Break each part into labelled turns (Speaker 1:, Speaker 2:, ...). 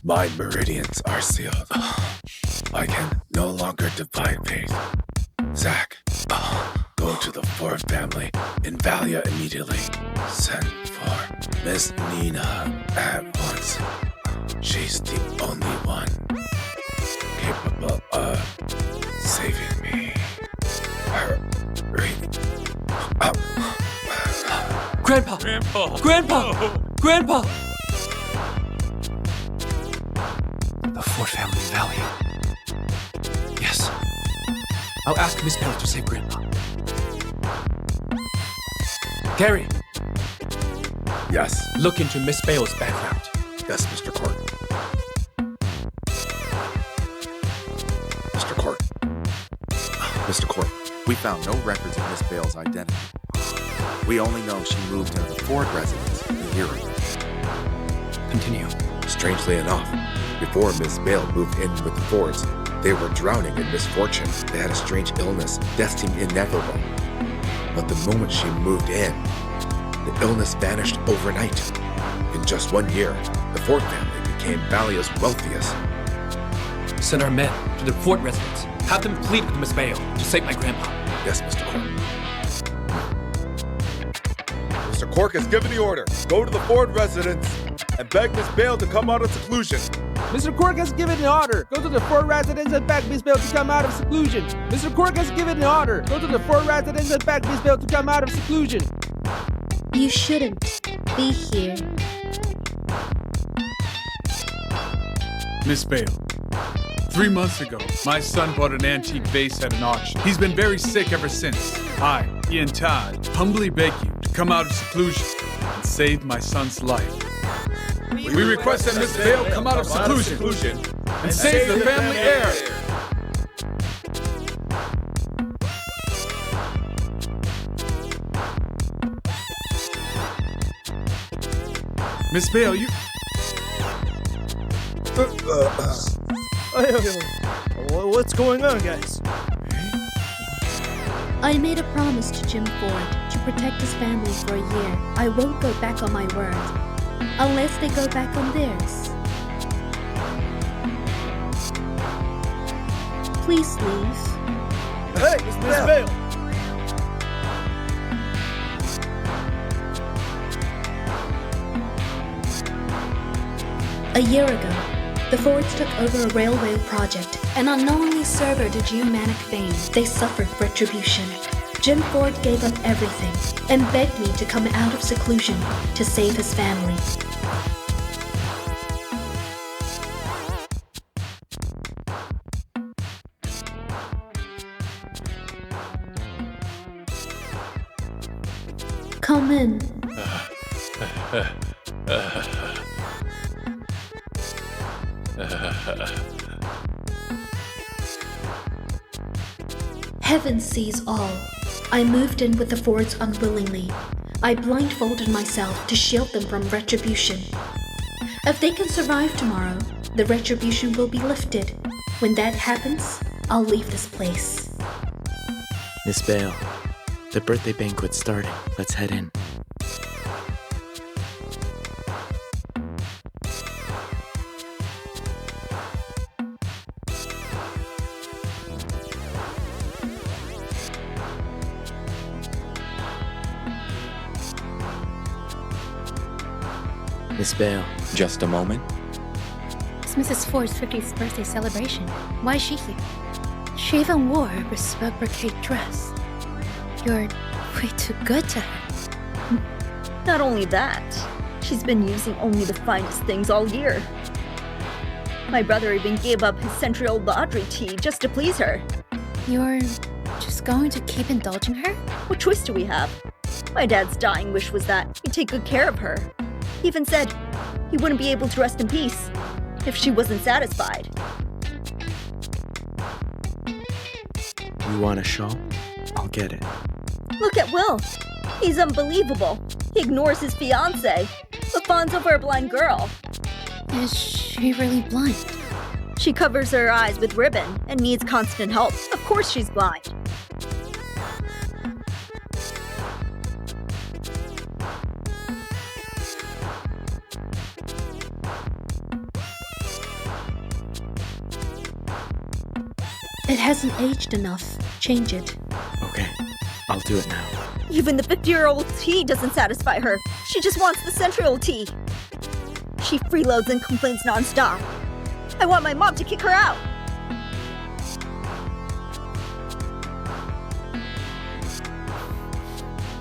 Speaker 1: My meridians are sealed. I can no longer divide faith. Zach, go to the Ford family in Valia immediately. Send for Miss Nina at once. She's the only one capable of saving me.
Speaker 2: Grandpa! Grandpa! The Ford family in Valia. Yes. I'll ask Miss Bale to save Grandpa. Gary!
Speaker 1: Yes.
Speaker 2: Look into Miss Bale's background.
Speaker 1: Yes, Mr. Cork. Mr. Cork. Mr. Cork, we found no records of Miss Bale's identity. We only know she moved into the Ford residence a year ago.
Speaker 2: Continue.
Speaker 1: Strangely enough, before Miss Bale moved in with the Fords, they were drowning in misfortune. They had a strange illness, death seemed inevitable. But the moment she moved in, the illness vanished overnight. In just 1 year, the Ford family became Valia's wealthiest.
Speaker 2: Send our men to the Ford residence. Have them plead with Miss Bale to save my grandpa.
Speaker 1: Yes, Mr. Cork.
Speaker 3: Mr. Cork has given the order. Go to the Ford residence and beg Miss Bale to come out of seclusion.
Speaker 4: Mr. Cork has given the order. Go to the Ford residence and beg Miss Bale to come out of seclusion. Mr. Cork has given the order. Go to the Ford residence and beg Miss Bale to come out of seclusion.
Speaker 5: You shouldn't be here.
Speaker 6: Miss Bale, 3 months ago, my son bought an antique vase at an auction. He's been very sick ever since. I, Ian Todd, humbly beg you to come out of seclusion and save my son's life. We request that Miss Bale come out of seclusion and save the family heir. Miss Bale, you...
Speaker 7: What's going on, guys?
Speaker 5: I made a promise to Jim Ford to protect his family for a year. I won't go back on my word, unless they go back on theirs. Please leave.
Speaker 7: Hey, Miss Bale!
Speaker 5: A year ago, the Fords took over a railway project and unknowingly severed a Germanic vein. They suffered retribution. Jim Ford gave up everything and begged me to come out of seclusion to save his family. Come in. Heaven sees all. I moved in with the Fords unwillingly. I blindfolded myself to shield them from retribution. If they can survive tomorrow, the retribution will be lifted. When that happens, I'll leave this place.
Speaker 8: Miss Bale, the birthday banquet's starting. Let's head in. Miss Bale.
Speaker 1: Just a moment.
Speaker 9: It's Mrs. Ford's 50th birthday celebration. Why is she here? She even wore a reciprocate dress. You're way too good to her.
Speaker 10: Not only that, she's been using only the finest things all year. My brother even gave up his century-old laundry tea just to please her.
Speaker 9: You're just going to keep indulging her?
Speaker 10: What choice do we have? My dad's dying wish was that he'd take good care of her. He even said he wouldn't be able to rest in peace if she wasn't satisfied.
Speaker 8: You want a shawl? I'll get it.
Speaker 10: Look at Will. He's unbelievable. He ignores his fiancée, but fawns over a blind girl.
Speaker 9: Is she really blind?
Speaker 10: She covers her eyes with ribbon and needs constant help. Of course she's blind.
Speaker 5: It hasn't aged enough. Change it.
Speaker 8: Okay, I'll do it now.
Speaker 10: Even the 50-year-old tea doesn't satisfy her. She just wants the central tea. She freeloads and complains nonstop. I want my mom to kick her out.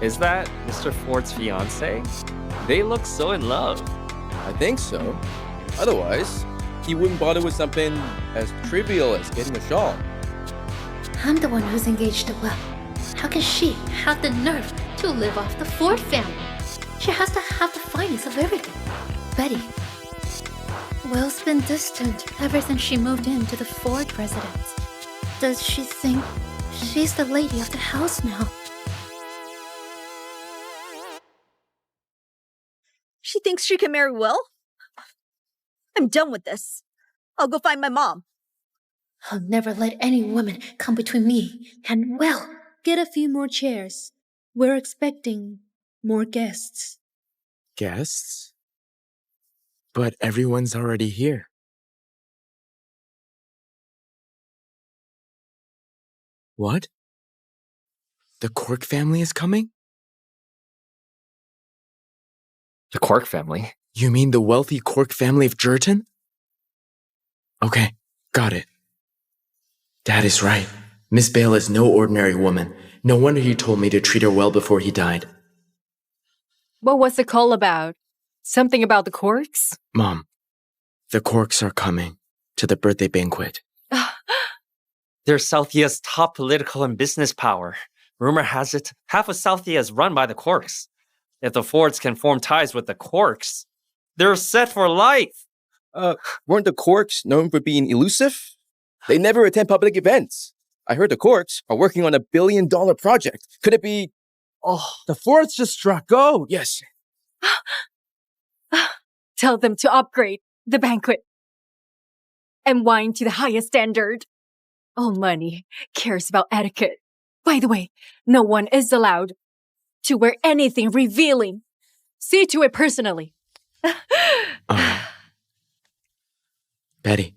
Speaker 11: Is that Mr. Ford's fiancé? They look so in love.
Speaker 12: I think so. Otherwise, he wouldn't bother with something as trivial as getting a shawl.
Speaker 9: I'm the one who's engaged to Will. How can she have the nerve to live off the Ford family? She has to have the finest of everything. Betty. Will's been distant ever since she moved into the Ford residence. Does she think she's the lady of the house now?
Speaker 10: She thinks she can marry Will? I'm done with this. I'll go find my mom.
Speaker 9: I'll never let any woman come between me and Will.
Speaker 5: Get a few more chairs. We're expecting more guests.
Speaker 8: Guests? But everyone's already here. What? The Cork family is coming?
Speaker 11: The Cork family?
Speaker 8: You mean the wealthy Cork family of Jerton? Okay, got it. Dad is right. Miss Bale is no ordinary woman. No wonder he told me to treat her well before he died.
Speaker 13: What was the call about? Something about the corks?
Speaker 8: Mom, the Corks are coming to the birthday banquet.
Speaker 11: They're Southia's top political and business power. Rumor has it, half of Southia is run by the Corks. If the Fords can form ties with the Corks, they're set for life.
Speaker 12: Weren't the Corks known for being elusive? They never attend public events. I heard the Corks are working on $1 billion project. Could it be...
Speaker 4: Oh, the Fords just struck gold.
Speaker 12: Yes.
Speaker 13: Tell them to upgrade the banquet and wine to the highest standard. All money cares about etiquette. By the way, no one is allowed to wear anything revealing. See to it personally.
Speaker 8: Betty,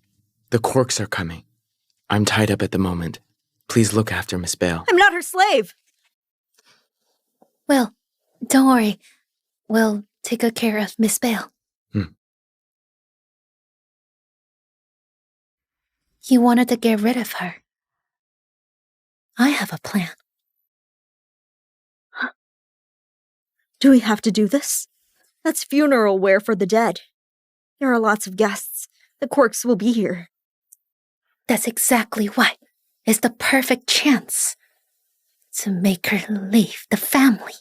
Speaker 8: the Corks are coming. I'm tied up at the moment. Please look after Miss Bale.
Speaker 10: I'm not her slave.
Speaker 9: Well, don't worry. We'll take good care of Miss Bale. You wanted to get rid of her. I have a plan.
Speaker 10: Do we have to do this? That's funeral wear for the dead. There are lots of guests. The Corks will be here.
Speaker 9: That's exactly what is the perfect chance to make her leave the family.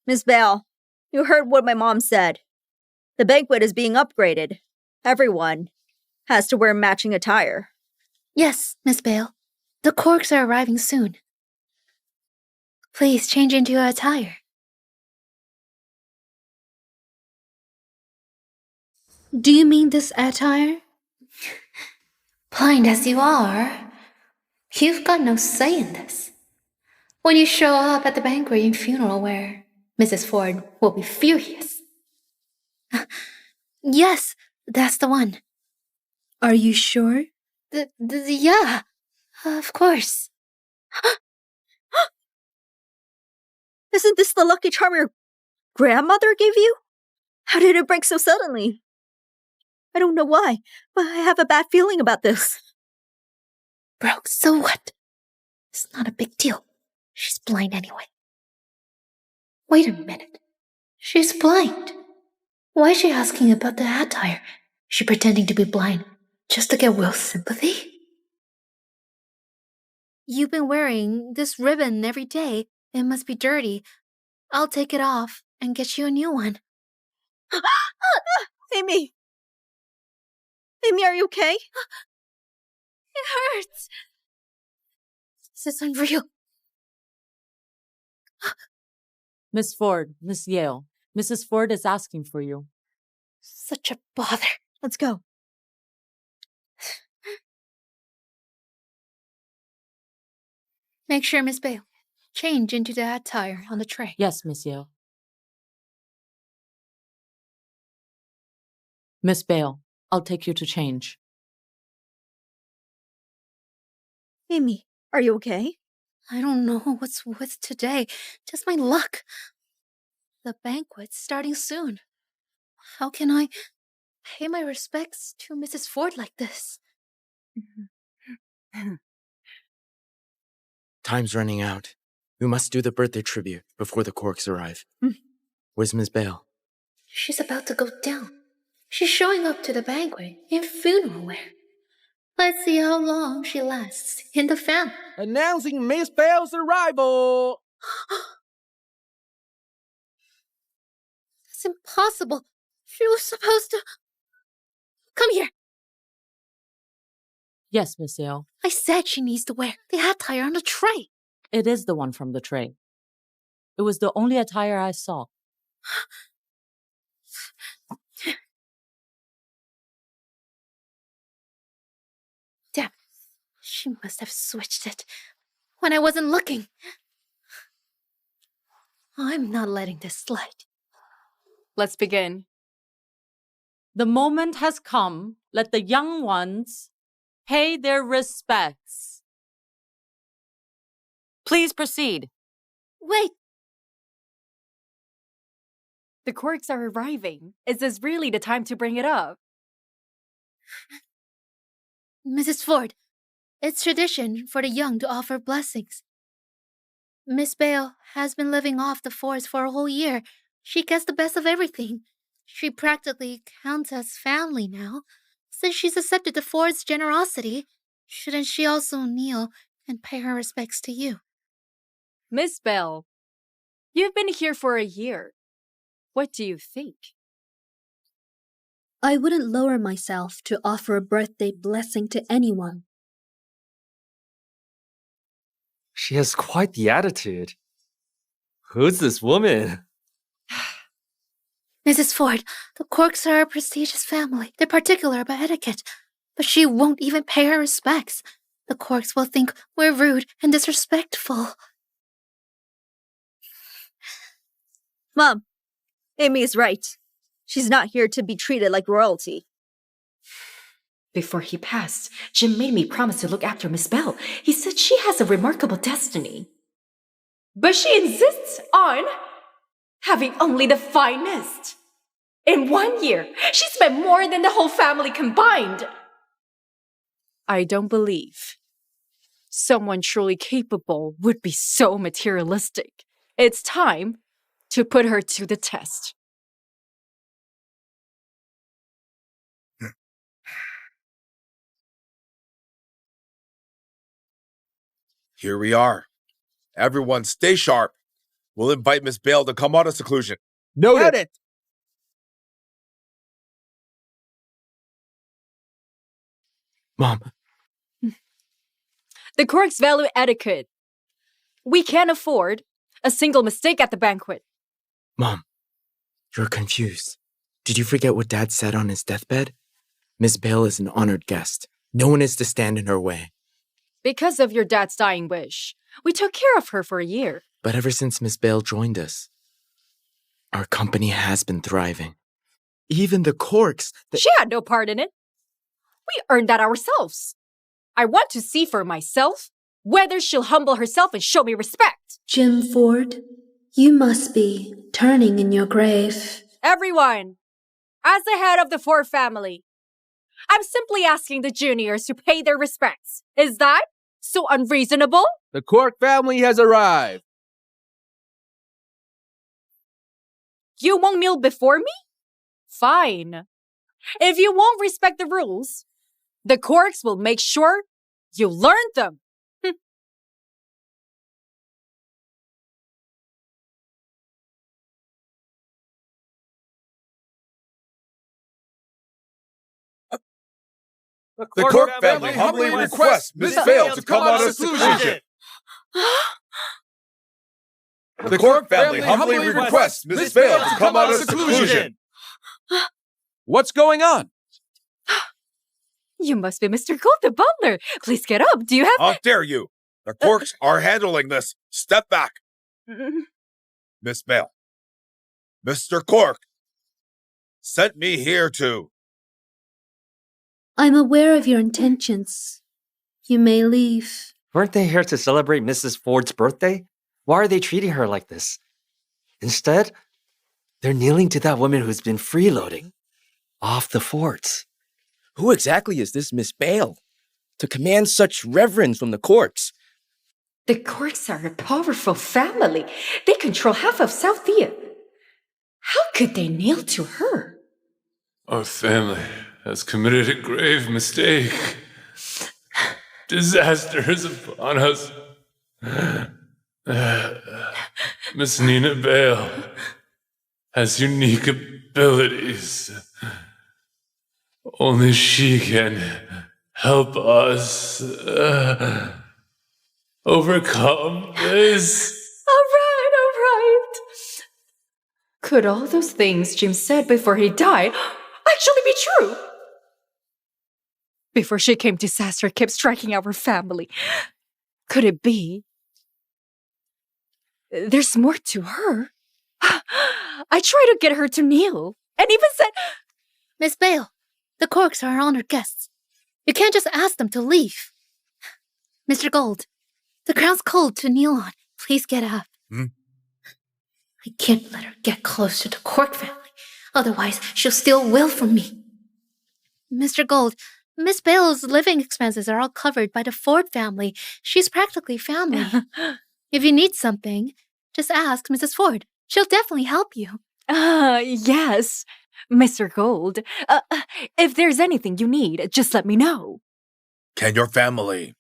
Speaker 10: Miss Bale, you heard what my mom said. The banquet is being upgraded. Everyone has to wear matching attire.
Speaker 9: Yes, Miss Bale. The Corks are arriving soon. Please change into your attire.
Speaker 5: Do you mean this attire?
Speaker 9: Blind as you are, you've got no say in this. When you show up at the banquet in funeral wear, Mrs. Ford will be furious. Yes, that's the one.
Speaker 5: Are you sure?
Speaker 9: Yeah, of course.
Speaker 10: Isn't this the lucky charm your grandmother gave you? How did it break so suddenly? I don't know why, but I have a bad feeling about this.
Speaker 9: Broke, so what? It's not a big deal. She's blind anyway. Wait a minute. She's blind. Why is she asking about the attire? She pretending to be blind just to get Will's sympathy? You've been wearing this ribbon every day. It must be dirty. I'll take it off and get you a new one.
Speaker 10: Amy! Amy, are you okay?
Speaker 9: It hurts. This is unreal.
Speaker 14: Miss Ford, Miss Yale, Mrs. Ford is asking for you.
Speaker 9: Such a bother.
Speaker 10: Let's go.
Speaker 9: Make sure, Miss Bale, change into the attire on the tray.
Speaker 14: Yes, Miss Yale. Miss Bale, I'll take you to change.
Speaker 10: Amy, are you okay?
Speaker 9: I don't know what's with today. Just my luck. The banquet's starting soon. How can I pay my respects to Mrs. Ford like this?
Speaker 8: Time's running out. We must do the birthday tribute before the corks arrive. Where's Miss Bale?
Speaker 9: She's about to go down. She's showing up to the banquet in funeral wear. Let's see how long she lasts in the family.
Speaker 4: Announcing Miss Bale's arrival!
Speaker 9: It's impossible. She was supposed to... Come here.
Speaker 14: Yes, Miss Yale.
Speaker 9: I said she needs to wear the attire on the tray.
Speaker 14: It is the one from the tray. It was the only attire I saw.
Speaker 9: Damn, she must have switched it when I wasn't looking. I'm not letting this slide.
Speaker 13: Let's begin.
Speaker 14: The moment has come. Let the young ones pay their respects. Please proceed.
Speaker 9: Wait.
Speaker 13: The corks are arriving. Is this really the time to bring it up?
Speaker 9: Mrs. Ford, it's tradition for the young to offer blessings. Miss Bale has been living off the Fords for a whole year. She gets the best of everything. She practically counts as family now. Since she's accepted the Ford's generosity, shouldn't she also kneel and pay her respects to you?
Speaker 13: Miss Bale, you've been here for a year. What do you think?
Speaker 5: I wouldn't lower myself to offer a birthday blessing to anyone.
Speaker 11: She has quite the attitude. Who's this woman?
Speaker 9: Mrs. Ford, the Corks are a prestigious family. They're particular about etiquette. But she won't even pay her respects. The Corks will think we're rude and disrespectful.
Speaker 10: Mom, Amy is right. She's not here to be treated like royalty.
Speaker 15: Before he passed, Jim made me promise to look after Miss Belle. He said she has a remarkable destiny. But she insists on having only the finest. In 1 year, she spent more than the whole family combined.
Speaker 13: I don't believe someone truly capable would be so materialistic. It's time to put her to the test.
Speaker 3: Here we are. Everyone stay sharp. We'll invite Miss Bale to come out of seclusion.
Speaker 4: Noted.
Speaker 8: Mom.
Speaker 13: The Corks value etiquette. We can't afford a single mistake at the banquet.
Speaker 8: Mom, you're confused. Did you forget what Dad said on his deathbed? Miss Bale is an honored guest. No one is to stand in her way.
Speaker 13: Because of your dad's dying wish, we took care of her for a year.
Speaker 8: But ever since Miss Bale joined us, our company has been thriving. Even the corks...
Speaker 13: She had no part in it. We earned that ourselves. I want to see for myself whether she'll humble herself and show me respect.
Speaker 5: Jim Ford, you must be turning in your grave.
Speaker 13: Everyone, as the head of the Ford family, I'm simply asking the juniors to pay their respects. Is that so unreasonable?
Speaker 4: The Cork family has arrived.
Speaker 13: You won't kneel before me? Fine. If you won't respect the rules, the Corks will make sure you learn them.
Speaker 3: The Cork family humbly requests Miss Bale to come out of seclusion. The Cork family humbly requests Miss Bale to come out of seclusion.
Speaker 4: What's going on?
Speaker 13: You must be Mr. Gold, the butler. Please get up. Do you have...
Speaker 3: How dare you? The Corks are handling this. Step back. Miss Bale. Mr. Cork sent me here to...
Speaker 5: I'm aware of your intentions. You may leave.
Speaker 11: Weren't they here to celebrate Mrs. Ford's birthday? Why are they treating her like this? Instead, they're kneeling to that woman who's been freeloading off the forts.
Speaker 12: Who exactly is this Miss Bale to command such reverence from the corks?
Speaker 15: The corks are a powerful family. They control half of Southia. How could they kneel to her?
Speaker 16: Our family has committed a grave mistake. Disaster is upon us. Miss Nina Bale has unique abilities. Only she can help us overcome this.
Speaker 15: All right. Could all those things Jim said before he died actually be true? Before she came, disaster kept striking our family. Could it be? There's more to her. I tried to get her to kneel, and even said,
Speaker 9: Miss Bale, the corks are honored guests. You can't just ask them to leave. Mr. Gold, the crown's cold to kneel on. Please get up. I can't let her get close to the Cork family. Otherwise, she'll steal Will from me. Mr. Gold, Miss Bale's living expenses are all covered by the Ford family. She's practically family. If you need something, just ask Mrs. Ford. She'll definitely help you.
Speaker 13: Yes, Mr. Gold. If there's anything you need, just let me know.
Speaker 3: Can your family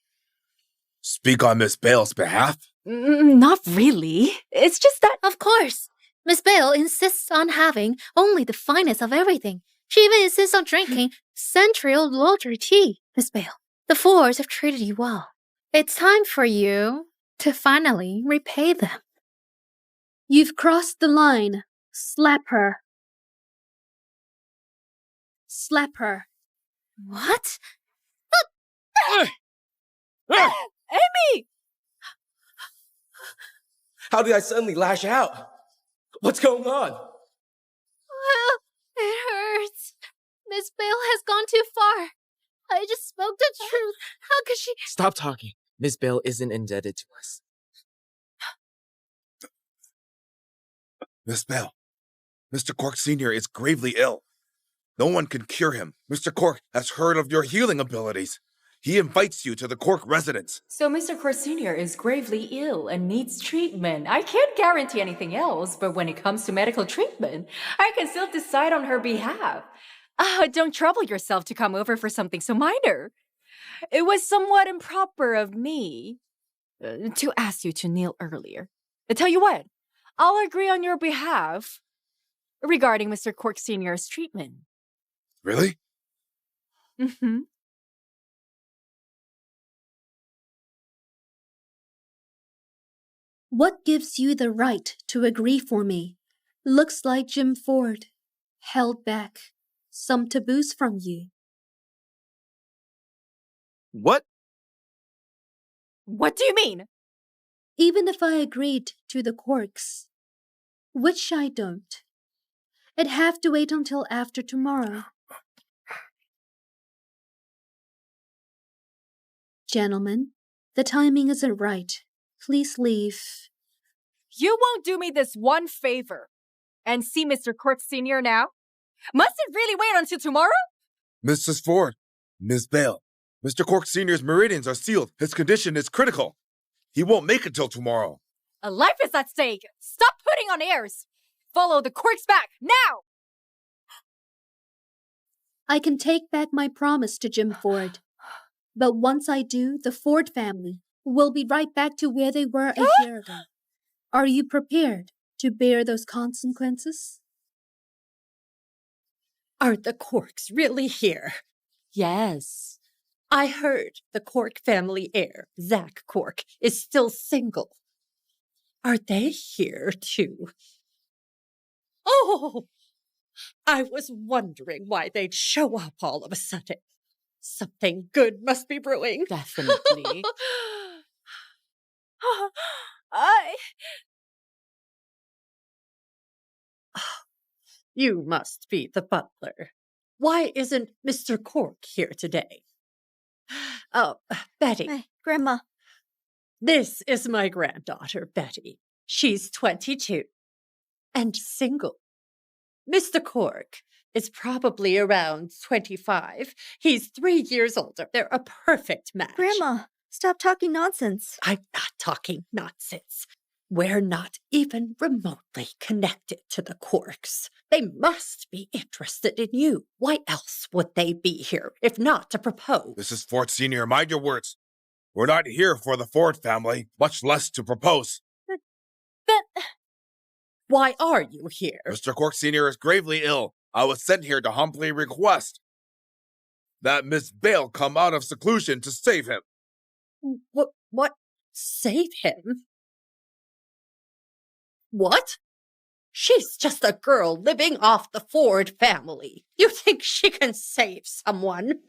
Speaker 3: speak on Miss Bale's behalf?
Speaker 13: Not really. It's just that...
Speaker 9: Of course. Miss Bale insists on having only the finest of everything. She even insists on drinking Central Laundry tea. Miss Bale, the Fords have treated you well. It's time for you to finally repay them. You've crossed the line. Slap her. Slap her. What?
Speaker 13: Amy!
Speaker 12: How did I suddenly lash out? What's going on?
Speaker 9: Well, it hurts. Miss Bale has gone too far. I just spoke the truth. How could she...
Speaker 8: Stop talking. Miss Bale isn't indebted to us.
Speaker 3: Miss Bale, Mr. Cork Sr. is gravely ill. No one can cure him. Mr. Cork has heard of your healing abilities. He invites you to the Cork residence.
Speaker 15: So Mr. Cork Sr. is gravely ill and needs treatment. I can't guarantee anything else, but when it comes to medical treatment, I can still decide on her behalf.
Speaker 13: Don't trouble yourself to come over for something so minor. It was somewhat improper of me to ask you to kneel earlier. I tell you what, I'll agree on your behalf regarding Mr. Cork Sr.'s treatment.
Speaker 3: Really?
Speaker 13: Mm-hmm.
Speaker 5: What gives you the right to agree for me? Looks like Jim Ford held back some taboos from you.
Speaker 7: What?
Speaker 13: What do you mean?
Speaker 5: Even if I agreed to the corks, which I don't, it'd have to wait until after tomorrow. Gentlemen, the timing isn't right. Please leave.
Speaker 13: You won't do me this one favor and see Mr. Cork Sr. now? Must it really wait until tomorrow?
Speaker 3: Mrs. Ford, Miss Bale, Mr. Cork Sr.'s meridians are sealed. His condition is critical. He won't make it till tomorrow.
Speaker 13: A life is at stake. Stop putting on airs. Follow the corks back, now!
Speaker 5: I can take back my promise to Jim Ford. But once I do, the Ford family will be right back to where they were a year ago. Are you prepared to bear those consequences?
Speaker 17: Are the Corks really here? Yes. I heard the Cork family heir, Zach Cork, is still single. Are they here too? Oh, I was wondering why they'd show up all of a sudden. Something good must be brewing.
Speaker 14: Definitely.
Speaker 17: You must be the butler. Why isn't Mr. Cork here today? Oh, Betty.
Speaker 10: Hey, Grandma.
Speaker 17: This is my granddaughter, Betty. She's 22 and single. Mr. Cork is probably around 25. He's 3 years older. They're a perfect match.
Speaker 10: Grandma, stop talking nonsense.
Speaker 17: I'm not talking nonsense. We're not even remotely connected to the Corks. They must be interested in you. Why else would they be here, if not to propose?
Speaker 3: Mrs. Ford Sr., mind your words. We're not here for the Ford family, much less to propose.
Speaker 17: But why are you here?
Speaker 3: Mr. Cork Sr. is gravely ill. I was sent here to humbly request that Miss Bale come out of seclusion to save him.
Speaker 17: What? Save him? What? She's just a girl living off the Ford family. You think she can save someone?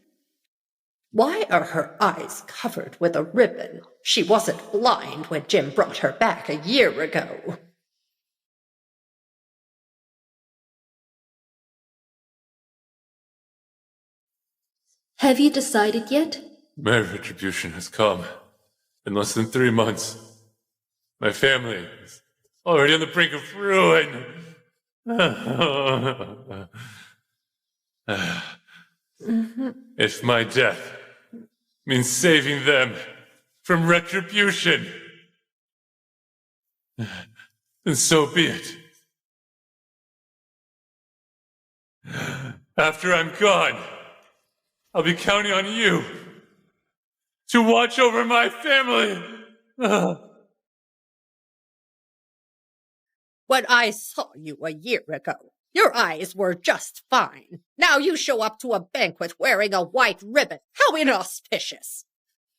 Speaker 17: Why are her eyes covered with a ribbon? She wasn't blind when Jim brought her back a year ago.
Speaker 5: Have you decided yet?
Speaker 16: My retribution has come. In less than 3 months, my family is already on the brink of ruin. If my death means saving them from retribution, then so be it. After I'm gone, I'll be counting on you to watch over my family.
Speaker 17: When I saw you a year ago, your eyes were just fine. Now you show up to a banquet wearing a white ribbon. How inauspicious.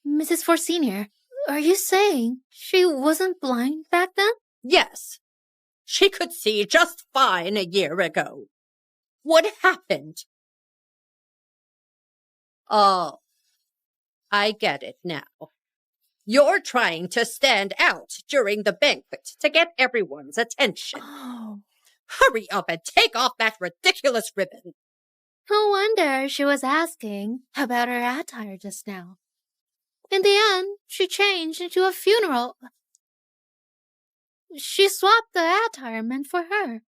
Speaker 9: Mrs. Ford Sr., are you saying she wasn't blind back then?
Speaker 17: Yes. She could see just fine a year ago. What happened? Oh, I get it now. You're trying to stand out during the banquet to get everyone's attention.
Speaker 9: Oh.
Speaker 17: Hurry up and take off that ridiculous ribbon.
Speaker 9: No wonder she was asking about her attire just now. In the end, she changed into a funeral. She swapped the attire meant for her.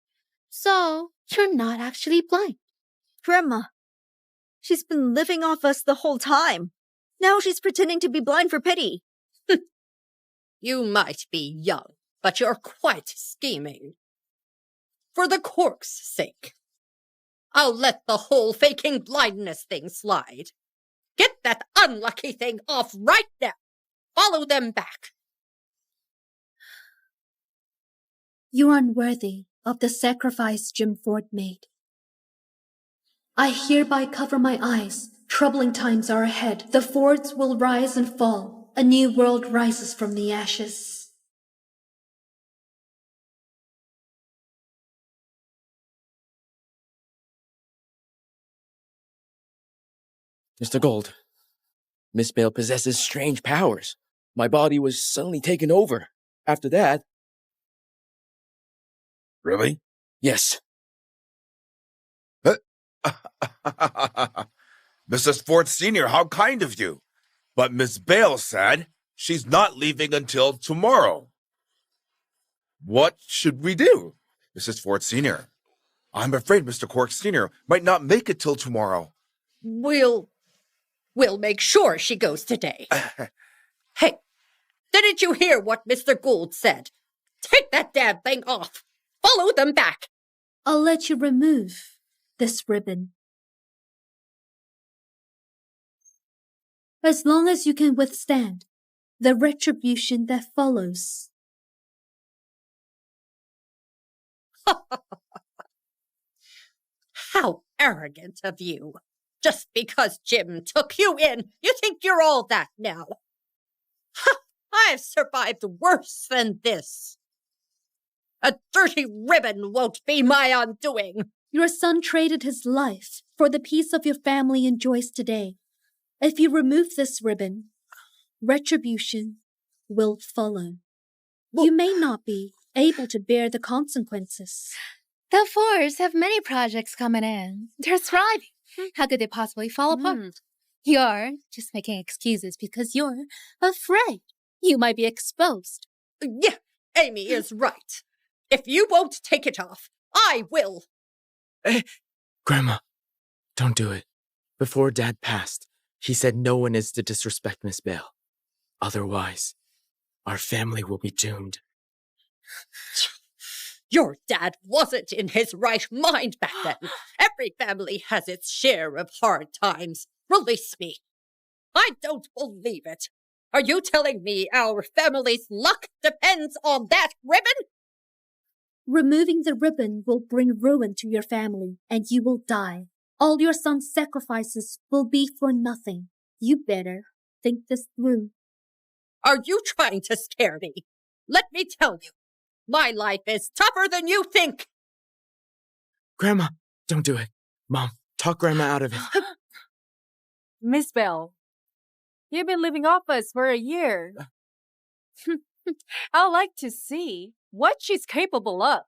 Speaker 9: So, you're not actually blind.
Speaker 10: Grandma, she's been living off us the whole time. Now she's pretending to be blind for pity.
Speaker 17: You might be young, but you're quite scheming. For the cork's sake, I'll let the whole faking blindness thing slide. Get that unlucky thing off right now. Follow them back.
Speaker 5: You are unworthy of the sacrifice Jim Ford made. I hereby cover my eyes. Troubling times are ahead. The Fords will rise and fall. A new world rises from the ashes.
Speaker 12: Mr. Gold, Miss Bale possesses strange powers. My body was suddenly taken over. After that...
Speaker 3: Really?
Speaker 12: Yes.
Speaker 3: Mrs. Ford Sr., how kind of you. But Miss Bale said she's not leaving until tomorrow. What should we do, Mrs. Ford Sr.? I'm afraid Mr. Cork Sr. might not make it till tomorrow.
Speaker 17: We'll make sure she goes today. Hey, didn't you hear what Mr. Gould said? Take that damn thing off. Follow them back.
Speaker 5: I'll let you remove this ribbon. As long as you can withstand the retribution that follows.
Speaker 17: How arrogant of you. Just because Jim took you in, you think you're all that now. I've survived worse than this. A dirty ribbon won't be my undoing.
Speaker 5: Your son traded his life for the peace of your family enjoys today. If you remove this ribbon, retribution will follow. You may not be able to bear the consequences.
Speaker 9: The Fords have many projects coming in. They're thriving. How could they possibly fall apart? You're just making excuses because you're afraid.
Speaker 17: You might be exposed.
Speaker 18: Yeah, Amy is right. If you won't take it off, I will.
Speaker 8: Grandma, don't do it. Before Dad passed, he said no one is to disrespect Miss Bale. Otherwise, our family will be doomed.
Speaker 18: Your dad wasn't in his right mind back then. Every family has its share of hard times. Release me. I don't believe it. Are you telling me our family's luck depends on that ribbon?
Speaker 5: Removing the ribbon will bring ruin to your family, and you will die. All your son's sacrifices will be for nothing. You better think this through.
Speaker 18: Are you trying to scare me? Let me tell you, my life is tougher than you think.
Speaker 8: Grandma, don't do it. Mom, talk Grandma out of it.
Speaker 13: Miss Bale, you've been living off us for a year. I'd like to see what she's capable of.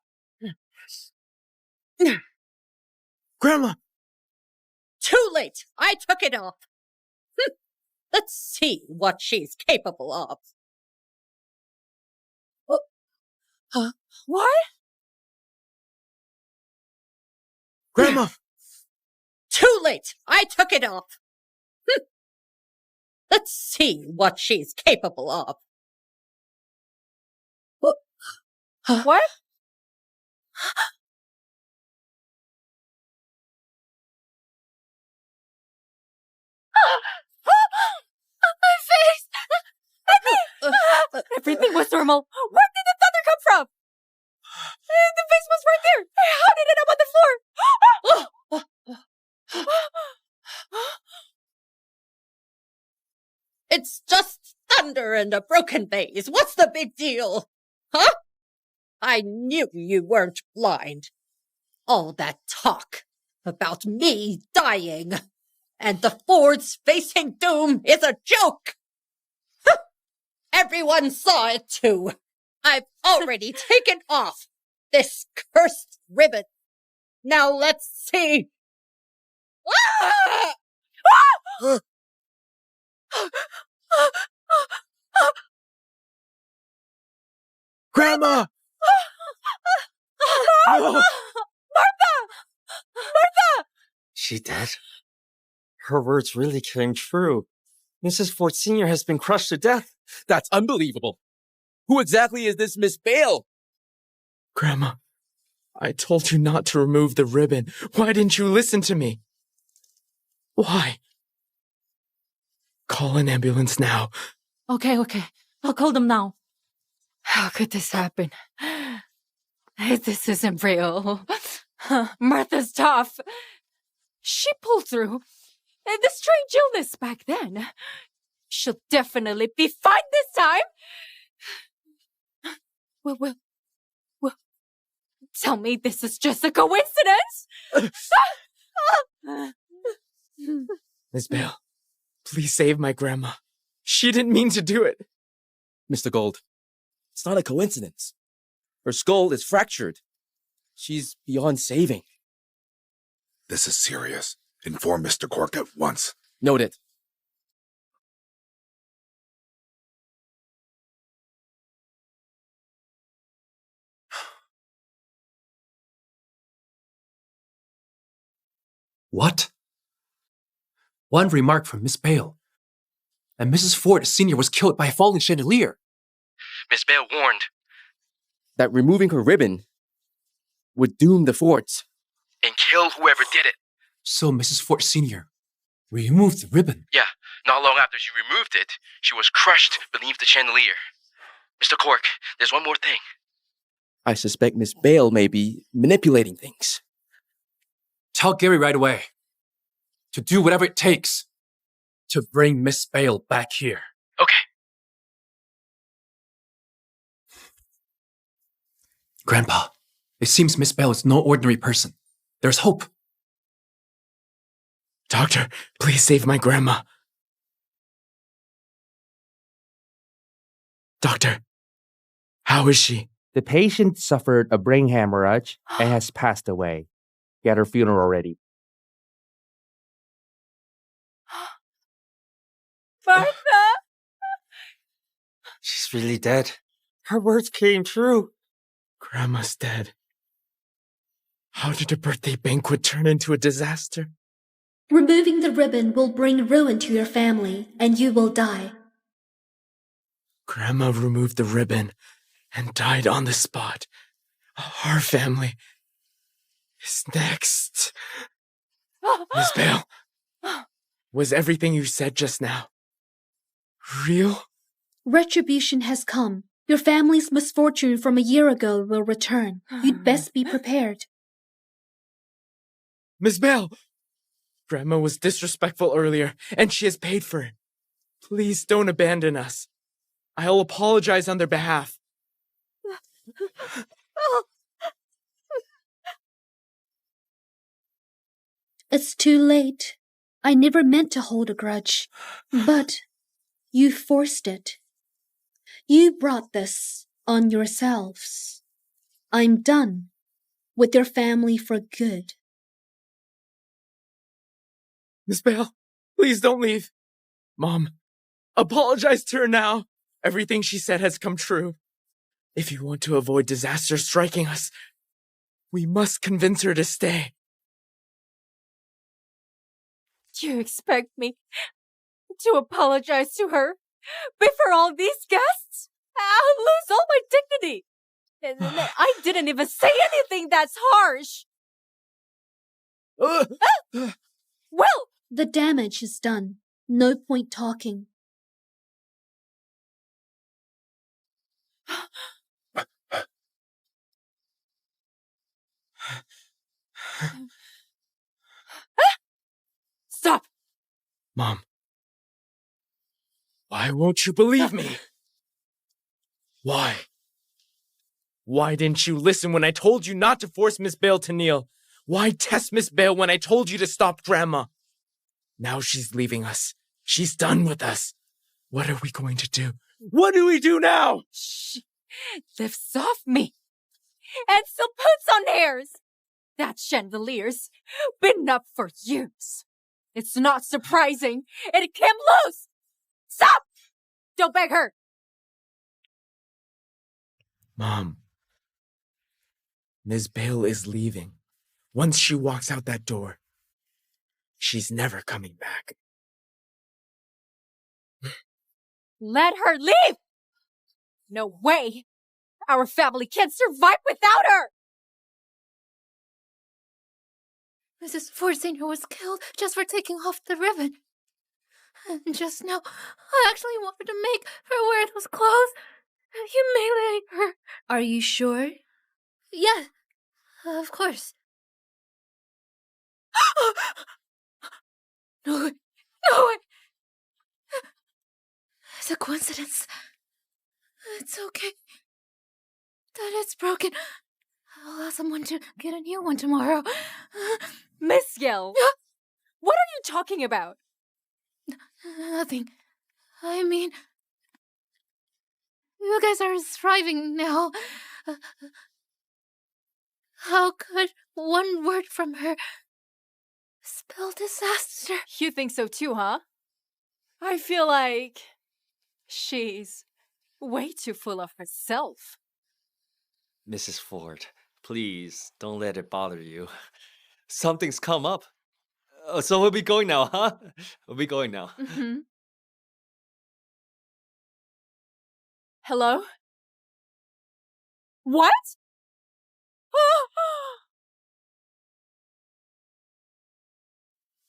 Speaker 8: Grandma!
Speaker 18: Too late. I took it off. Let's see what she's capable of.
Speaker 13: What?
Speaker 8: Grandma!
Speaker 18: Too late. I took it off. Let's see what she's capable of.
Speaker 13: What? My face! Everything was normal. Where did the thunder come from? The face was right there. How did it end up on the floor?
Speaker 18: It's just thunder and a broken vase. What's the big deal? Huh? I knew you weren't blind. All that talk about me dying and the Fords facing doom is a joke. Everyone saw it too. I've already taken off this cursed ribbon. Now let's see.
Speaker 8: Grandma!
Speaker 13: No! Martha! Martha!
Speaker 11: She dead? Her words really came true. Mrs. Ford Sr. has been crushed to death.
Speaker 12: That's unbelievable. Who exactly is this Miss Bale?
Speaker 8: Grandma, I told you not to remove the ribbon. Why didn't you listen to me? Why? Call an ambulance now.
Speaker 17: Okay. I'll call them now.
Speaker 13: How could this happen? This isn't real. Martha's tough. She pulled through. The strange illness back then. She'll definitely be fine this time. Well, tell me this is just a coincidence.
Speaker 8: Miss Bale, please save my grandma. She didn't mean to do it.
Speaker 12: Mr. Gold, it's not a coincidence. Her skull is fractured. She's beyond saving.
Speaker 3: This is serious. Inform Mr. Cork at once.
Speaker 12: Noted.
Speaker 2: What? One remark from Miss Bale. And Mrs. Ford Sr. was killed by a falling chandelier.
Speaker 12: Miss Bale warned that removing her ribbon would doom the Fords and kill whoever did it.
Speaker 2: So Mrs. Ford Sr. removed the ribbon.
Speaker 12: Yeah, not long after she removed it, she was crushed beneath the chandelier. Mr. Cork, there's one more thing. I suspect Miss Bale may be manipulating things.
Speaker 2: Tell Gary right away to do whatever it takes to bring Miss Bale back here.
Speaker 12: Okay.
Speaker 2: Grandpa, it seems Miss Bale is no ordinary person. There's hope.
Speaker 8: Doctor, please save my grandma. Doctor, how is she?
Speaker 19: The patient suffered a brain hemorrhage and has passed away. Get her funeral ready.
Speaker 13: Martha!
Speaker 11: Grandma's really dead. Her words came true.
Speaker 8: Grandma's dead. How did a birthday banquet turn into a disaster?
Speaker 5: Removing the ribbon will bring ruin to your family, and you will die.
Speaker 8: Grandma removed the ribbon and died on the spot. Our family is next. Miss Bale, was everything you said just now real?
Speaker 5: Retribution has come. Your family's misfortune from a year ago will return. You'd best be prepared.
Speaker 8: Miss Bale, Grandma was disrespectful earlier, and she has paid for it. Please don't abandon us. I'll apologize on their behalf.
Speaker 5: It's too late. I never meant to hold a grudge, but you forced it. You brought this on yourselves. I'm done with your family for good.
Speaker 8: Miss Bale, please don't leave. Mom, apologize to her now. Everything she said has come true. If you want to avoid disaster striking us, we must convince her to stay.
Speaker 13: Do you expect me to apologize to her before all these guests? I'll lose all my dignity. And I didn't even say anything that's harsh. Well,
Speaker 5: the damage is done. No point talking.
Speaker 13: Stop!
Speaker 8: Mom, why won't you believe me? Why? Why didn't you listen when I told you not to force Miss Bale to kneel? Why test Miss Bale when I told you to stop Grandma? Now she's leaving us. She's done with us. What are we going to do? What do we do now?
Speaker 13: She lifts off me and still puts on hairs. That chandelier's been up for years. It's not surprising it came loose. Stop! Don't beg her.
Speaker 8: Mom, Ms. Bale is leaving. Once she walks out that door, she's never coming back.
Speaker 13: Let her leave! No way! Our family can't survive without her!
Speaker 9: Mrs. Ford Sr. was killed just for taking off the ribbon. And just now, I actually wanted to make her wear those clothes and humiliate her.
Speaker 5: Are you sure?
Speaker 9: Yeah, of course. No way. No way. It's a coincidence. It's okay that it's broken. I'll ask someone to get a new one tomorrow.
Speaker 13: Miss Yell, what are you talking about?
Speaker 9: Nothing. I mean, you guys are thriving now. How could one word from her spell disaster?
Speaker 13: You think so too, huh? I feel like she's way too full of herself.
Speaker 11: Mrs. Ford, please don't let it bother you. Something's come up. So we'll be going now, huh? We'll be going now.
Speaker 13: Mm-hmm. Hello? What?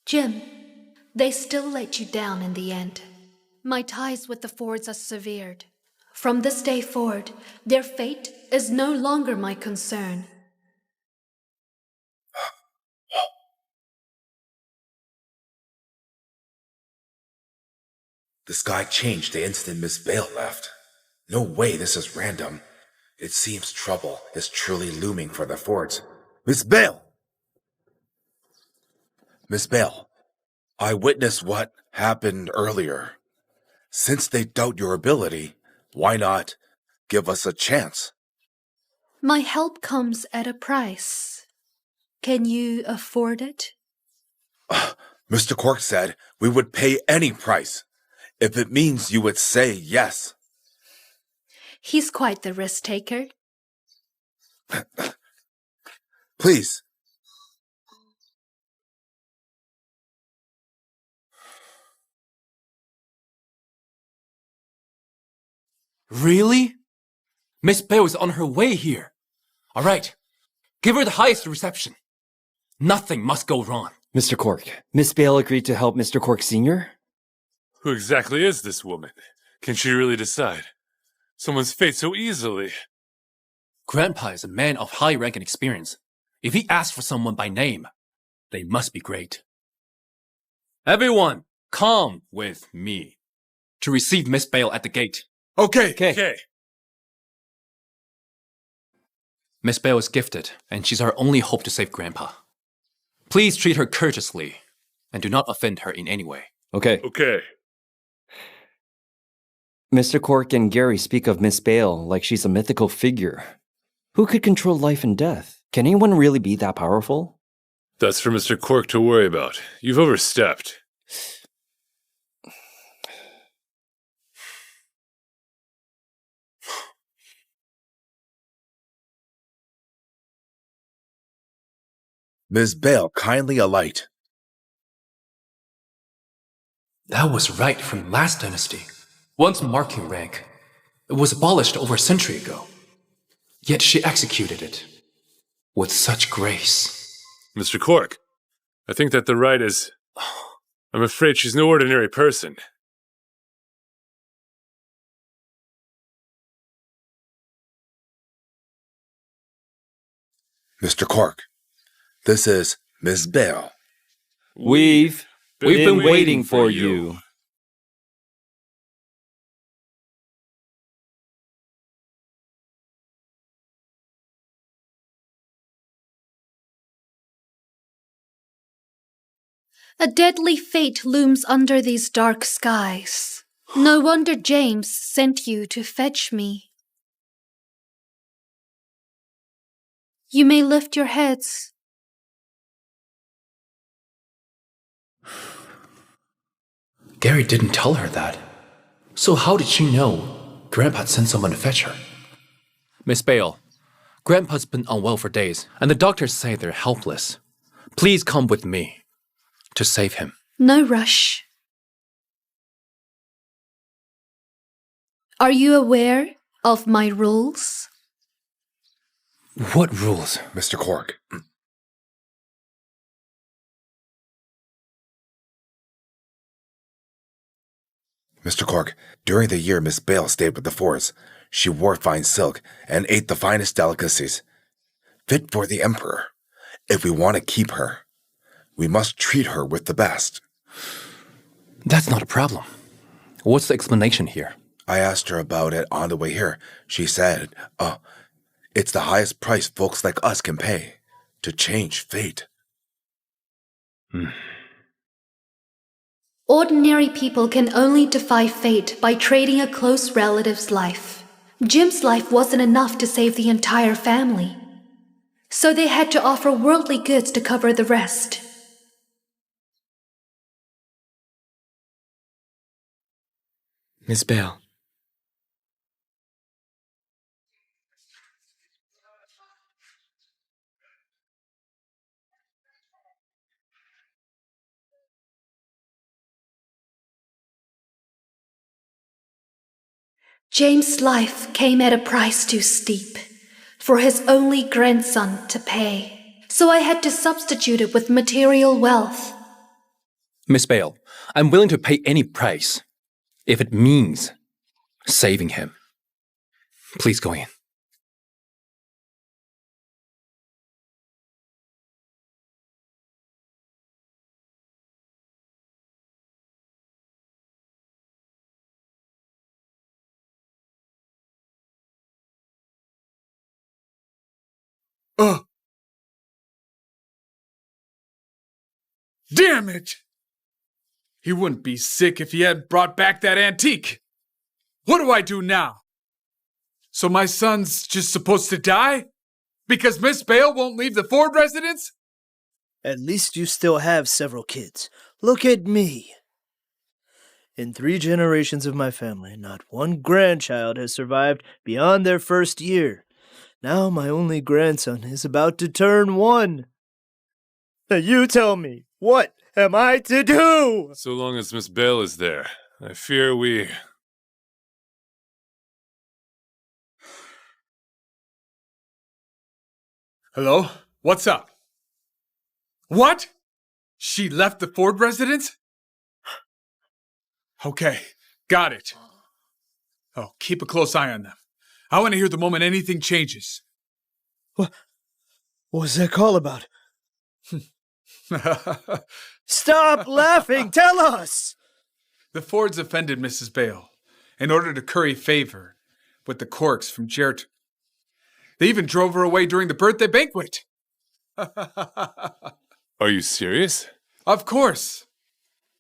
Speaker 5: Jim, they still let you down in the end. My ties with the Fords are severed. From this day forward, their fate is no longer my concern.
Speaker 3: The sky changed the instant Miss Bale left. No way this is random. It seems trouble is truly looming for the Fords. Miss Bale! Miss Bale, I witnessed what happened earlier. Since they doubt your ability, why not give us a chance?
Speaker 5: My help comes at a price. Can you afford it?
Speaker 3: Mr. Cork said we would pay any price, if it means you would say yes.
Speaker 5: He's quite the risk taker.
Speaker 3: Please.
Speaker 2: Really? Miss Bale is on her way here. All right. Give her the highest reception. Nothing must go wrong.
Speaker 11: Mr. Cork, Miss Bale agreed to help Mr. Cork Sr.?
Speaker 16: Who exactly is this woman? Can she really decide? Someone's fate so easily.
Speaker 2: Grandpa is a man of high rank and experience. If he asks for someone by name, they must be great. Everyone, come with me to receive Miss Bale at the gate.
Speaker 6: Okay.
Speaker 16: Okay.
Speaker 2: Miss Bale is gifted, and she's our only hope to save Grandpa. Please treat her courteously, and do not offend her in any way.
Speaker 11: Okay.
Speaker 16: Okay.
Speaker 11: Mr. Cork and Gary speak of Miss Bale like she's a mythical figure. Who could control life and death? Can anyone really be that powerful?
Speaker 16: That's for Mr. Cork to worry about. You've overstepped.
Speaker 3: Ms. Bale, kindly alight.
Speaker 2: That was right from last dynasty. Once marking rank, it was abolished over a century ago. Yet she executed it with such grace.
Speaker 16: Mr. Cork, I think that the right is... I'm afraid she's no ordinary person.
Speaker 3: Mr. Cork, this is Ms. Bale.
Speaker 11: We've been waiting for you.
Speaker 5: A deadly fate looms under these dark skies. No wonder James sent you to fetch me. You may lift your heads.
Speaker 2: Gary didn't tell her that. So how did she know Grandpa sent someone to fetch her? Miss Bale, Grandpa's been unwell for days, and the doctors say they're helpless. Please come with me to save him.
Speaker 5: No rush. Are you aware of my rules?
Speaker 2: What rules?
Speaker 3: Mr. Cork. Mr. Cork, during the year Miss Bale stayed with the Fords, she wore fine silk and ate the finest delicacies. Fit for the Emperor. If we want to keep her, we must treat her with the best.
Speaker 2: That's not a problem. What's the explanation here?
Speaker 3: I asked her about it on the way here. She said, it's the highest price folks like us can pay to change fate.
Speaker 5: Ordinary people can only defy fate by trading a close relative's life. Jim's life wasn't enough to save the entire family, so they had to offer worldly goods to cover the rest.
Speaker 8: Miss Bale.
Speaker 5: James' life came at a price too steep for his only grandson to pay, so I had to substitute it with material wealth.
Speaker 2: Miss Bale, I'm willing to pay any price if it means saving him. Please go in.
Speaker 6: Damn it! He wouldn't be sick if he hadn't brought back that antique. What do I do now? So my son's just supposed to die? Because Miss Bale won't leave the Ford residence?
Speaker 7: At least you still have several kids. Look at me. In 3 generations of my family, not one grandchild has survived beyond their first year. Now my only grandson is about to turn 1. Now you tell me, what am I to do?
Speaker 16: So long as Miss Bale is there, I fear we...
Speaker 6: Hello? What's up? What? She left the Ford residence? Okay, got it. Oh, keep a close eye on them. I want to hear the moment anything changes.
Speaker 7: What was that call about? Stop laughing! Tell us!
Speaker 6: The Fords offended Mrs. Bale in order to curry favor with the corks from Jerton. They even drove her away during the birthday banquet.
Speaker 16: Are you serious?
Speaker 6: Of course.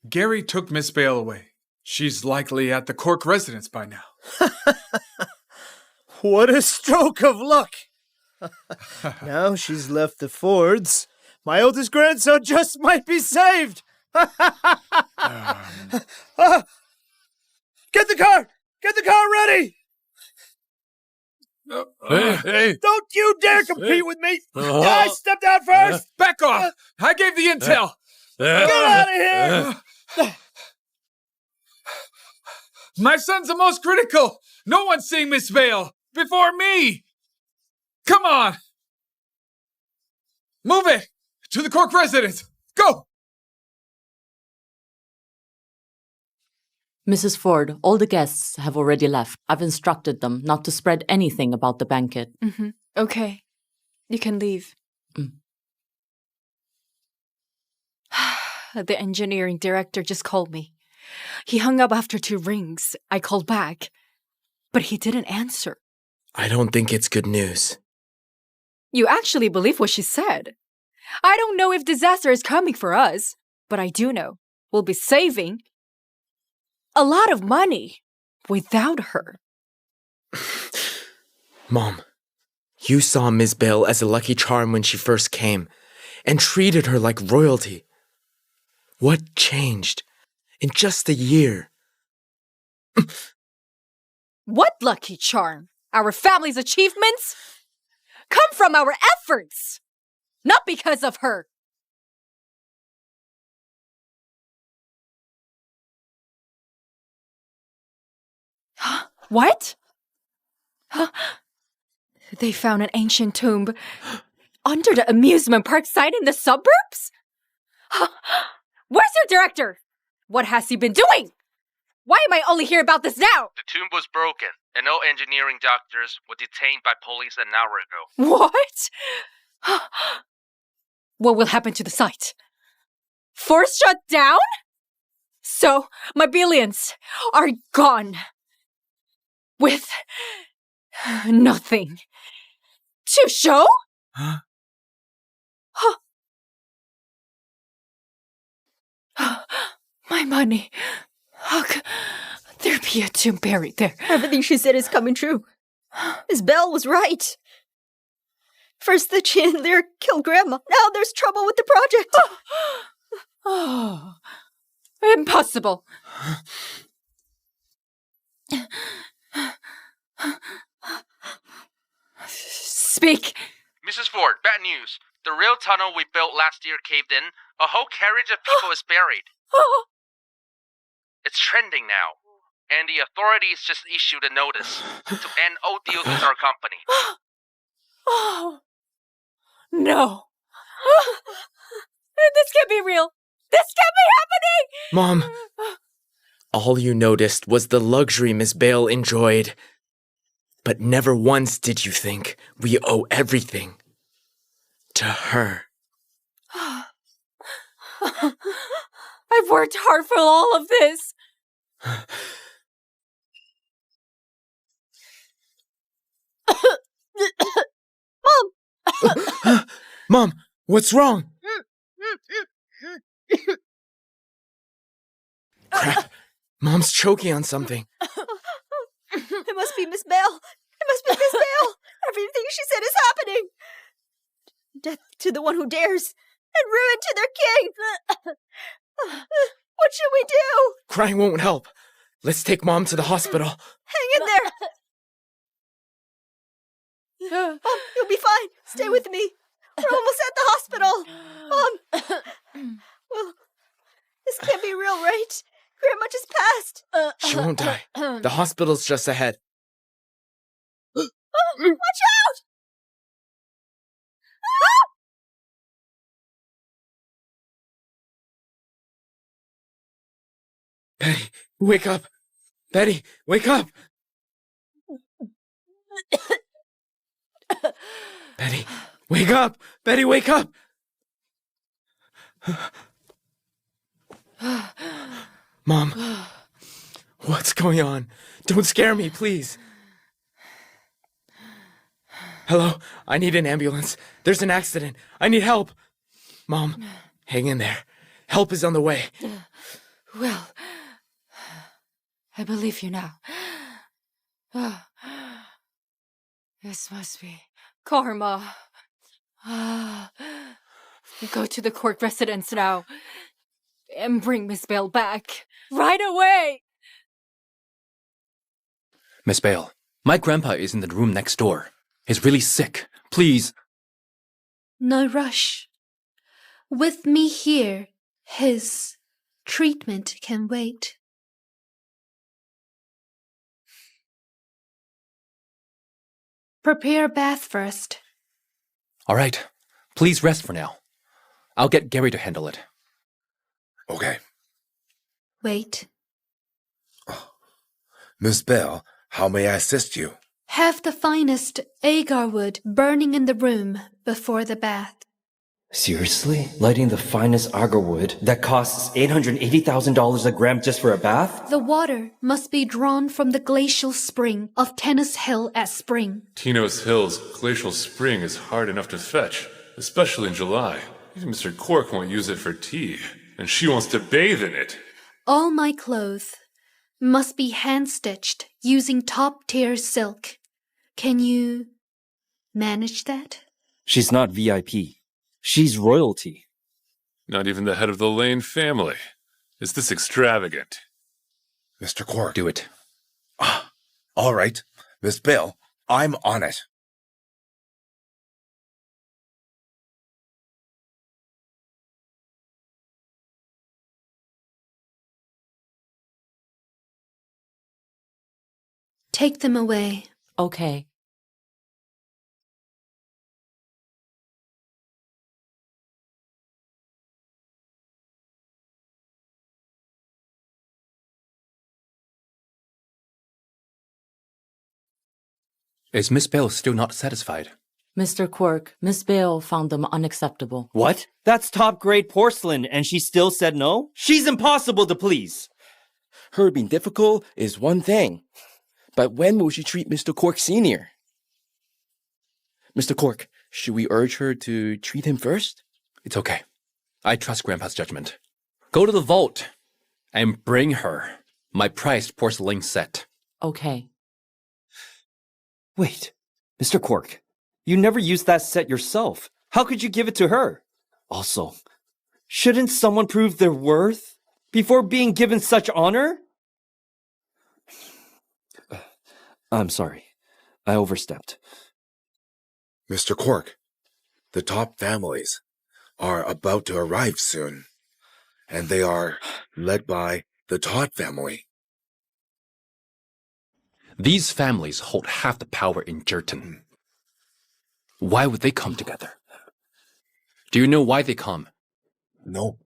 Speaker 6: Gary took Miss Bale away. She's likely at the Cork residence by now.
Speaker 7: What a stroke of luck! Now she's left the Fords. My oldest grandson just might be saved! Get the car! Get the car ready!
Speaker 16: Hey.
Speaker 7: Don't you dare compete with me! I stepped out first!
Speaker 6: Back off! I gave the intel!
Speaker 7: Get out of here!
Speaker 6: My son's the most critical! No one's seeing Miss Bale before me! Come on! Move it! To the Cork residence! Go!
Speaker 14: Mrs. Ford, all the guests have already left. I've instructed them not to spread anything about the banquet.
Speaker 13: Mm-hmm. Okay. You can leave. The engineering director just called me. He hung up after 2 rings. I called back, but he didn't answer.
Speaker 8: I don't think it's good news.
Speaker 13: You actually believe what she said. I don't know if disaster is coming for us, but I do know we'll be saving a lot of money without her.
Speaker 8: Mom, you saw Miss Bale as a lucky charm when she first came and treated her like royalty. What changed in just a year?
Speaker 13: What lucky charm? Our family's achievements come from our efforts, not because of her. What? They found an ancient tomb under the amusement park site in the suburbs? Where's your director? What has he been doing? Why am I only hearing about this now?
Speaker 20: The tomb was broken, and all engineering doctors were detained by police an hour ago.
Speaker 13: What? What will happen to the site? Forced shut down? So, my billions are gone. With nothing to show? My money. How could there be a tomb buried there?
Speaker 10: Everything she said is coming true. Miss Belle was right. First the chandelier killed Grandma. Now there's trouble with the project.
Speaker 13: Oh, impossible. Speak.
Speaker 20: Mrs. Ford, bad news. The rail tunnel we built last year caved in. A whole carriage of people is buried. It's trending now. And the authorities just issued a notice to end all deals with our company.
Speaker 13: Oh, no. This can't be real. This can't be happening!
Speaker 8: Mom, all you noticed was the luxury Miss Bale enjoyed. But never once did you think we owe everything to her.
Speaker 13: I've worked hard for all of this.
Speaker 10: Mom!
Speaker 8: Mom, what's wrong? Crap, Mom's choking on something.
Speaker 10: It must be Miss Bale. It must be Miss Bale. Everything she said is happening. Death to the one who dares, and ruin to their king. What should we do?
Speaker 8: Crying won't help. Let's take Mom to the hospital.
Speaker 10: Hang in there. Mom, you'll be fine. Stay with me. We're almost at the hospital. Mom. Well, this can't be real, right? Grandma just passed.
Speaker 8: She won't die. The hospital's just ahead.
Speaker 10: Watch out!
Speaker 8: Betty, wake up. Betty, wake up. Betty, wake up. Betty, wake up. Mom, what's going on? Don't scare me, please. Hello, I need an ambulance. There's an accident. I need help. Mom, hang in there. Help is on the way.
Speaker 15: Well, I believe you now. This must be karma. Go to the Cork residence now and bring Miss Bale back right away.
Speaker 2: Miss Bale, my grandpa is in the room next door. He's really sick. Please.
Speaker 5: No rush. With me here, his treatment can wait. Prepare a bath first.
Speaker 2: All right. Please rest for now. I'll get Gary to handle it.
Speaker 3: Okay.
Speaker 5: Wait.
Speaker 3: Miss Bale, how may I assist you?
Speaker 5: Have the finest agar wood burning in the room before the bath.
Speaker 11: Seriously? Lighting the finest agar wood that costs $880,000 a gram just for a bath?
Speaker 5: The water must be drawn from the glacial spring of Tennis Hill at spring.
Speaker 16: Tino's Hill's glacial spring is hard enough to fetch, especially in July. Even Mr. Cork won't use it for tea, and she wants to bathe in it.
Speaker 5: All my clothes must be hand-stitched using top-tier silk. Can you manage that?
Speaker 11: She's not VIP. She's royalty.
Speaker 16: Not even the head of the Lane family. Is this extravagant?
Speaker 3: Mr. Cork.
Speaker 2: Do it.
Speaker 3: All right. Miss Bale, I'm on it.
Speaker 5: Take them away.
Speaker 14: Okay.
Speaker 2: Is Miss Bale still not satisfied?
Speaker 14: Mr. Cork, Miss Bale found them unacceptable.
Speaker 11: What? That's top-grade porcelain, and she still said no? She's impossible to please.
Speaker 12: Her being difficult is one thing, but when will she treat Mr. Cork Sr.? Mr. Cork, should we urge her to treat him first?
Speaker 2: It's okay. I trust Grandpa's judgment. Go to the vault and bring her my prized porcelain set.
Speaker 14: Okay.
Speaker 11: Wait, Mr. Cork, you never used that set yourself. How could you give it to her? Also, shouldn't someone prove their worth before being given such honor? I'm sorry. I overstepped.
Speaker 3: Mr. Cork, the top families are about to arrive soon, and they are led by the Todd family.
Speaker 2: These families hold half the power in Jerton. Why would they come together? Do you know why they come?
Speaker 3: No.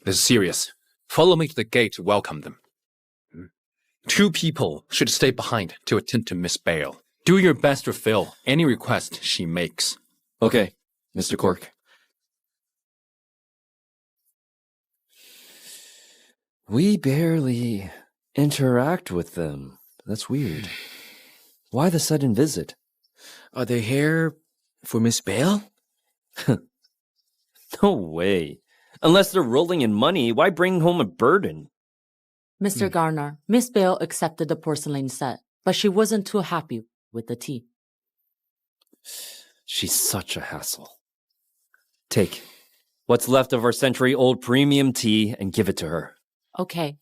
Speaker 2: This is serious. Follow me to the gate to welcome them. 2 people should stay behind to attend to Miss Bale. Do your best to fulfill any request she makes.
Speaker 11: Okay, Mr. Cork. We barely interact with them. That's weird. Why the sudden visit?
Speaker 12: Are they here for Miss Bale?
Speaker 11: No way. Unless they're rolling in money, why bring home a burden?
Speaker 14: Mr. Garner, Miss Bale accepted the porcelain set, but she wasn't too happy with the tea.
Speaker 11: She's such a hassle. Take what's left of our century-old premium tea and give it to her.
Speaker 14: Okay.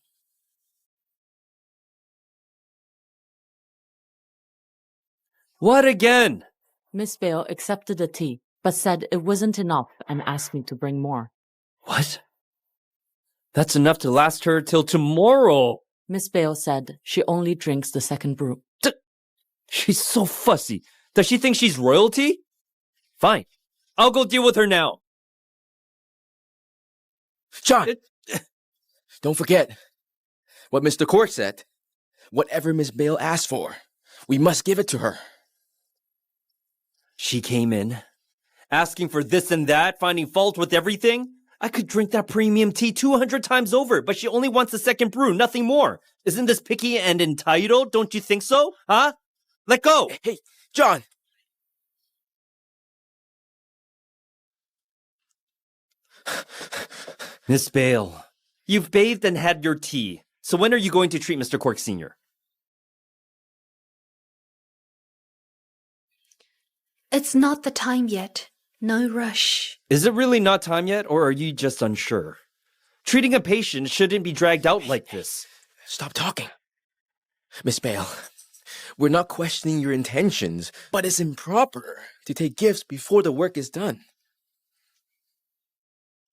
Speaker 11: What again?
Speaker 14: Miss Bale accepted the tea, but said it wasn't enough and asked me to bring more.
Speaker 11: What? That's enough to last her till tomorrow.
Speaker 14: Miss Bale said she only drinks the second brew.
Speaker 11: She's so fussy. Does she think she's royalty? Fine. I'll go deal with her now.
Speaker 12: John! Don't forget what Mr. Cork said. Whatever Miss Bale asked for, we must give it to her.
Speaker 11: She came in, asking for this and that, finding fault with everything. I could drink that premium tea 200 times over, but she only wants the second brew, nothing more. Isn't this picky and entitled? Don't you think so? Huh? Let go!
Speaker 12: Hey, John!
Speaker 11: Miss Bale, you've bathed and had your tea. So when are you going to treat Mr. Cork Sr.?
Speaker 5: It's not the time yet. No rush.
Speaker 11: Is it really not time yet, or are you just unsure? Treating a patient shouldn't be dragged out like this.
Speaker 12: Stop talking. Miss Bale, we're not questioning your intentions, but it's improper to take gifts before the work is done.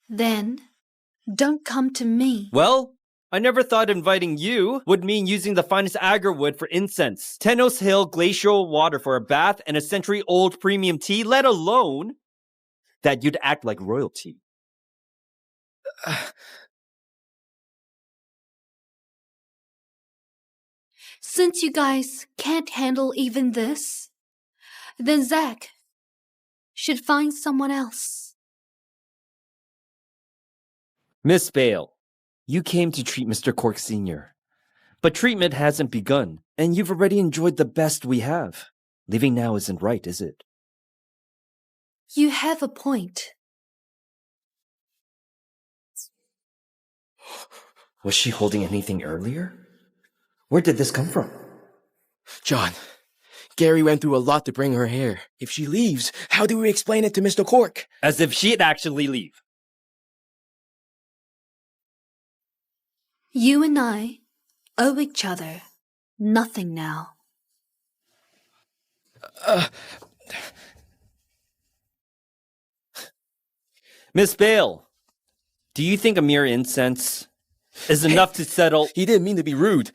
Speaker 5: Then, don't come to me.
Speaker 11: Well, I never thought inviting you would mean using the finest agar wood for incense, Tenos Hill glacial water for a bath, and a century-old premium tea, let alone that you'd act like royalty.
Speaker 5: Since you guys can't handle even this, then Zach should find someone else.
Speaker 11: Miss Bale, you came to treat Mr. Cork Sr., but treatment hasn't begun, and you've already enjoyed the best we have. Leaving now isn't right, is it?
Speaker 5: You have a point.
Speaker 11: Was she holding anything earlier? Where did this come from?
Speaker 12: John, Gary went through a lot to bring her here. If she leaves, how do we explain it to Mr. Cork?
Speaker 11: As if she'd actually leave.
Speaker 5: You and I owe each other nothing now.
Speaker 11: Miss Bale, do you think a mere incense is enough to settle?
Speaker 12: He didn't mean to be rude.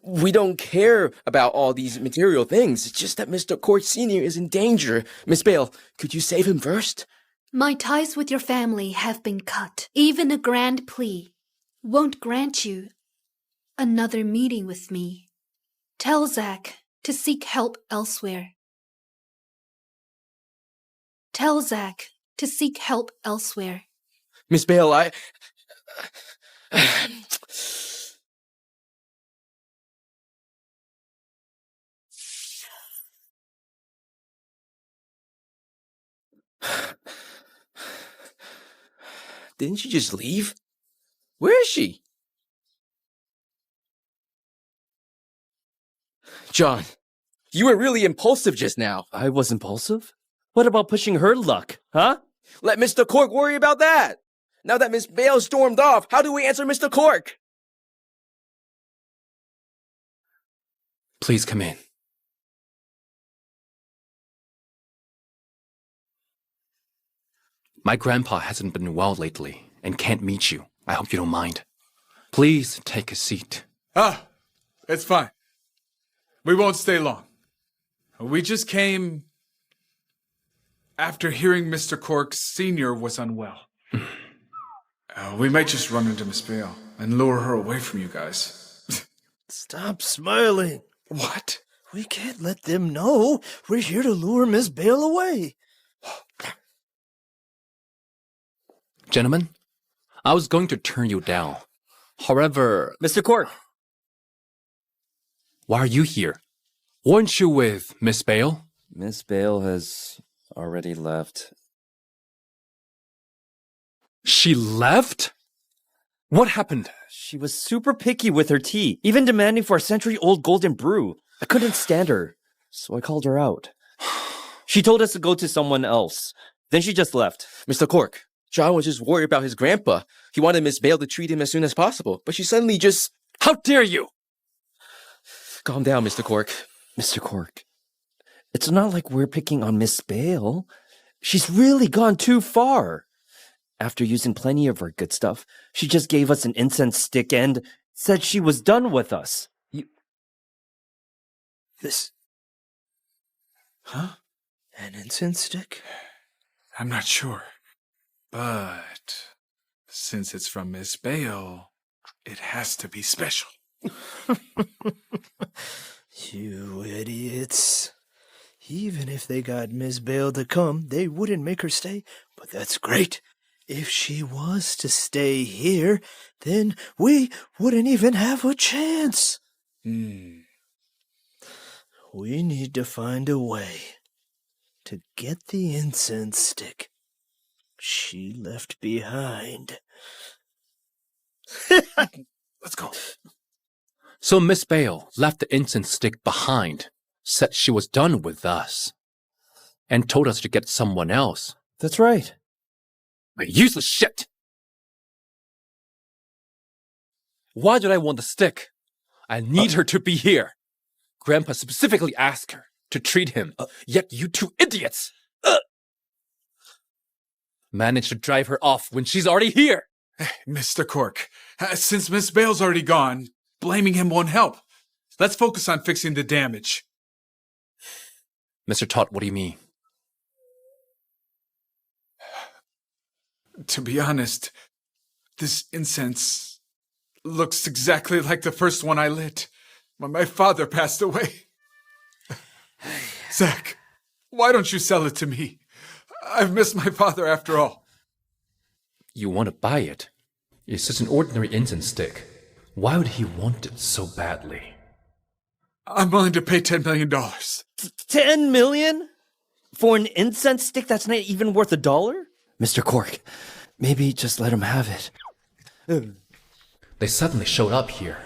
Speaker 12: We don't care about all these material things. It's just that Mr. Cork Sr. is in danger. Miss Bale, could you save him first?
Speaker 5: My ties with your family have been cut. Even a grand plea won't grant you another meeting with me. Tell Zach to seek help elsewhere. Tell Zach to seek help elsewhere.
Speaker 12: Miss Bale, Didn't she just leave? Where is she? John, you were really impulsive just now.
Speaker 11: I was impulsive? What about pushing her luck, huh?
Speaker 12: Let Mr. Cork worry about that. Now that Miss Bale stormed off, how do we answer Mr. Cork?
Speaker 2: Please come in. My grandpa hasn't been well lately and can't meet you. I hope you don't mind. Please take a seat.
Speaker 6: Ah, it's fine. We won't stay long. We just came after hearing Mr. Cork Sr. was unwell. We might just run into Miss Bale and lure her away from you guys.
Speaker 7: Stop smiling.
Speaker 6: What?
Speaker 7: We can't let them know we're here to lure Miss Bale away.
Speaker 2: Gentlemen, I was going to turn you down. However...
Speaker 11: Mr. Cork!
Speaker 2: Why are you here? Weren't you with Miss Bale?
Speaker 11: Miss Bale has already left.
Speaker 2: She left? What happened?
Speaker 11: She was super picky with her tea, even demanding for a century-old golden brew. I couldn't stand her, so I called her out. She told us to go to someone else. Then she just left.
Speaker 12: Mr. Cork, John was just worried about his grandpa. He wanted Miss Bale to treat him as soon as possible, but she suddenly just...
Speaker 11: How dare you!
Speaker 12: Calm down, Mr. Cork.
Speaker 11: Mr. Cork, it's not like we're picking on Miss Bale. She's really gone too far. After using plenty of her good stuff, she just gave us an incense stick and said she was done with us.
Speaker 7: This... Huh? An incense stick?
Speaker 6: I'm not sure. But since it's from Miss Bale, it has to be special.
Speaker 7: You idiots. Even if they got Miss Bale to come, they wouldn't make her stay, but that's great. If she was to stay here, then we wouldn't even have a chance. We need to find a way to get the incense stick she left behind.
Speaker 2: Let's go. So Miss Bale left the incense stick behind, said she was done with us, and told us to get someone else.
Speaker 11: That's right.
Speaker 2: A useless shit! Why did I want the stick? I need her to be here. Grandpa specifically asked her to treat him, yet you two idiots managed to drive her off when she's already here.
Speaker 6: Mr. Cork, since Miss Bale's already gone, blaming him won't help. Let's focus on fixing the damage.
Speaker 2: Mr. Todd, what do you mean?
Speaker 6: To be honest, this incense looks exactly like the first one I lit when my father passed away. Zach, why don't you sell it to me? I've missed my father after all.
Speaker 2: You want to buy it? It's just an ordinary incense stick. Why would he want it so badly?
Speaker 6: I'm willing to pay $10 million.
Speaker 11: 10 million? For an incense stick that's not even worth $1? Mr. Cork, maybe just let him have it.
Speaker 2: They suddenly showed up here,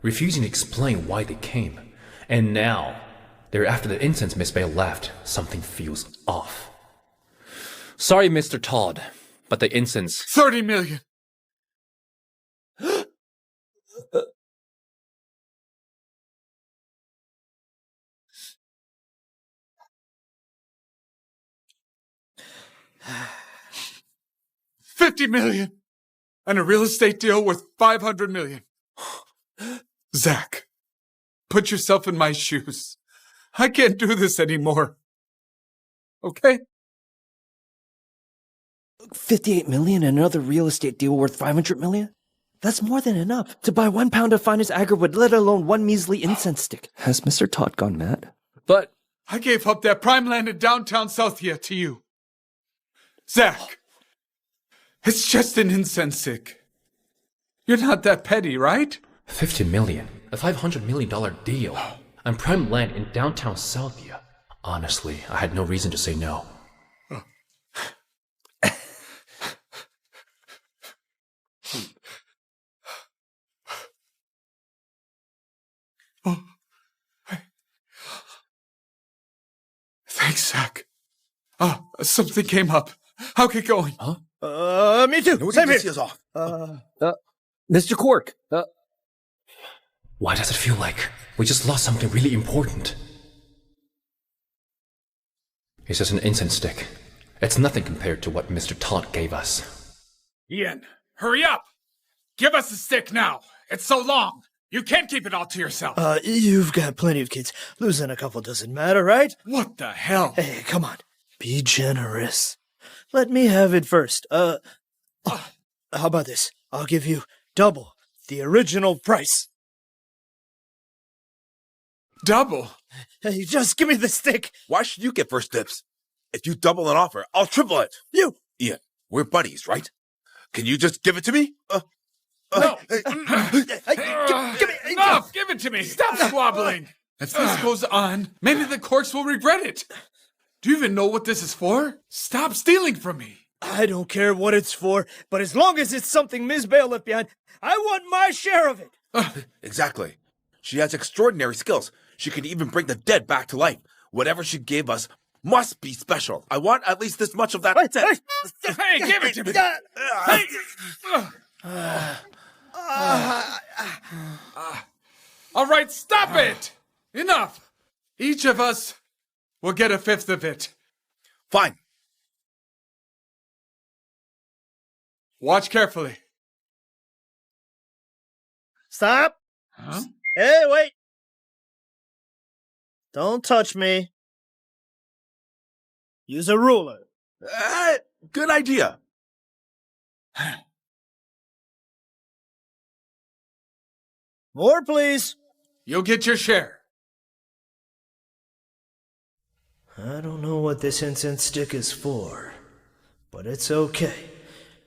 Speaker 2: refusing to explain why they came. And now, they're after the incense Miss Bale left. Something feels off. Sorry, Mr. Todd, but the incense...
Speaker 6: 30 million! $50 million! And a real estate deal worth $500 million. Zach, put yourself in my shoes. I can't do this anymore. Okay?
Speaker 11: 58 million and another real estate deal worth 500 million? That's more than enough to buy 1 pound of finest agarwood, let alone one measly incense stick. Has Mr. Todd gone mad?
Speaker 2: But
Speaker 6: I gave up that prime land in downtown Southia to you. Zach, it's just an incense stick. You're not that petty, right?
Speaker 2: 50 million, a $500 million deal, and prime land in downtown Southia. Honestly, I had no reason to say no.
Speaker 6: Thanks, Zach. Something came up. I'll get going.
Speaker 2: Huh?
Speaker 7: Me too. Same here.
Speaker 3: Off.
Speaker 11: Mr. Cork.
Speaker 2: Why does it feel like we just lost something really important? It's just an incense stick. It's nothing compared to what Mr. Todd gave us.
Speaker 6: Ian, hurry up! Give us the stick now. It's so long. You can't keep it all to yourself.
Speaker 7: You've got plenty of kids. Losing a couple doesn't matter, right?
Speaker 6: What the hell?
Speaker 7: Hey, come on. Be generous. Let me have it first. How about this? I'll give you double the original price.
Speaker 6: Double?
Speaker 7: Hey, just give me the stick.
Speaker 3: Why should you get first dibs? If you double an offer, I'll triple it.
Speaker 7: You!
Speaker 3: Ian, we're buddies, right? Can you just give it to me?
Speaker 6: No!
Speaker 7: Give me,
Speaker 6: Enough! Give it to me! Stop squabbling! If this goes on, maybe the corks will regret it. Do you even know what this is for? Stop stealing from me!
Speaker 7: I don't care what it's for, but as long as it's something Miss Bale left behind, I want my share of it.
Speaker 3: Exactly. She has extraordinary skills. She can even bring the dead back to life. Whatever she gave us must be special. I want at least this much of that.
Speaker 6: Hey, give it to me! All right, stop it! Enough! Each of us will get a fifth of it.
Speaker 3: Fine.
Speaker 6: Watch carefully.
Speaker 7: Stop!
Speaker 6: Huh?
Speaker 7: Hey, wait! Don't touch me. Use a ruler.
Speaker 3: Good idea.
Speaker 7: More, please.
Speaker 6: You'll get your share.
Speaker 7: I don't know what this incense stick is for, but it's okay.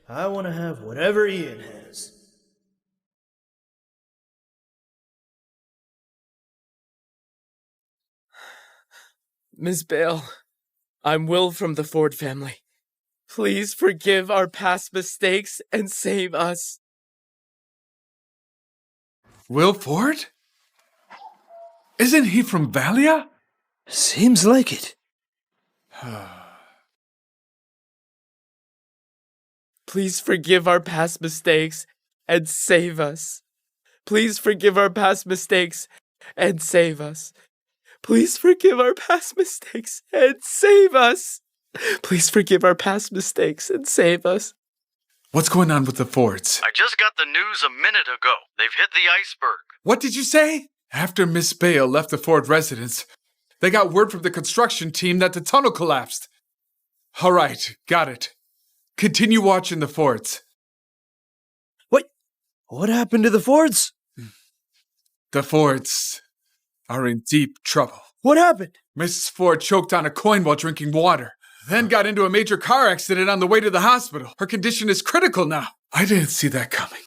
Speaker 7: I want to have whatever Ian has.
Speaker 8: Miss Bale, I'm Will from the Ford family. Please forgive our past mistakes and save us.
Speaker 6: Will Ford? Isn't he from Valia?
Speaker 7: Seems like it.
Speaker 8: Please forgive our past mistakes and save us. Please forgive our past mistakes and save us. Please forgive our past mistakes and save us. Please forgive our past mistakes and save us.
Speaker 6: What's going on with the Fords?
Speaker 21: I just got the news a minute ago. They've hit the iceberg.
Speaker 6: What did you say? After Miss Bale left the Ford residence, they got word from the construction team that the tunnel collapsed. All right, got it. Continue watching the Fords.
Speaker 7: What happened to the Fords?
Speaker 6: The Fords are in deep trouble.
Speaker 7: What happened?
Speaker 6: Mrs. Ford choked on a coin while drinking water, then got into a major car accident on the way to the hospital. Her condition is critical now. I didn't see that coming.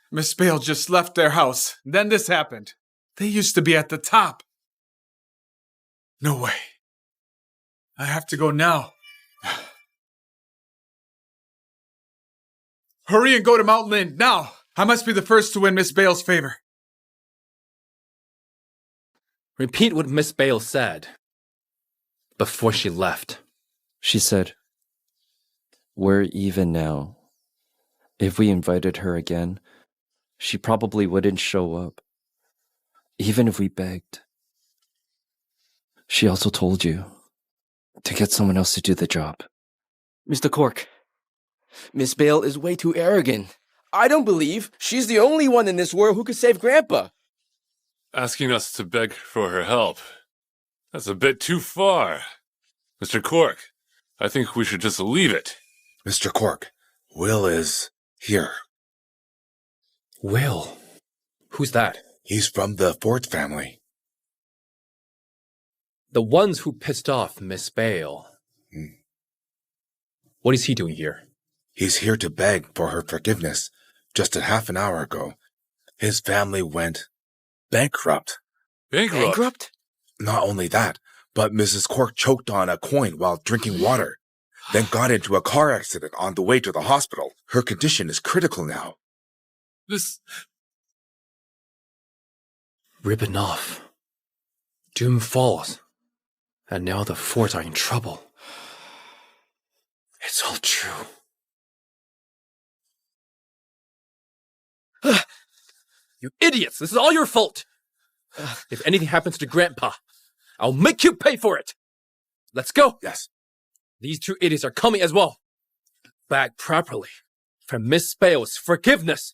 Speaker 6: Miss Bale just left their house. Then this happened. They used to be at the top. No way. I have to go now. Hurry and go to Mount Lind, now! I must be the first to win Miss Bale's favor.
Speaker 2: Repeat what Miss Bale said before she left.
Speaker 11: She said, "We're even now. If we invited her again, she probably wouldn't show up, even if we begged." She also told you to get someone else to do the job.
Speaker 12: Mr. Cork, Miss Bale is way too arrogant. I don't believe she's the only one in this world who could save Grandpa.
Speaker 16: Asking us to beg for her help. That's a bit too far. Mr. Cork, I think we should just leave it.
Speaker 3: Mr. Cork, Will is here.
Speaker 2: Will? Who's that?
Speaker 3: He's from the Ford family.
Speaker 2: The ones who pissed off Miss Bale. What is he doing here?
Speaker 3: He's here to beg for her forgiveness. Just a half an hour ago, his family went bankrupt.
Speaker 16: Bankrupt?
Speaker 3: Not only that, but Mrs. Cork choked on a coin while drinking water, then got into a car accident on the way to the hospital. Her condition is critical now.
Speaker 16: This...
Speaker 2: Ribbon off. Doom falls. And now the Fords are in trouble. It's all true. You idiots! This is all your fault! If anything happens to Grandpa, I'll make you pay for it! Let's go!
Speaker 3: Yes.
Speaker 2: These two idiots are coming as well. Bag properly for Miss Bale's forgiveness!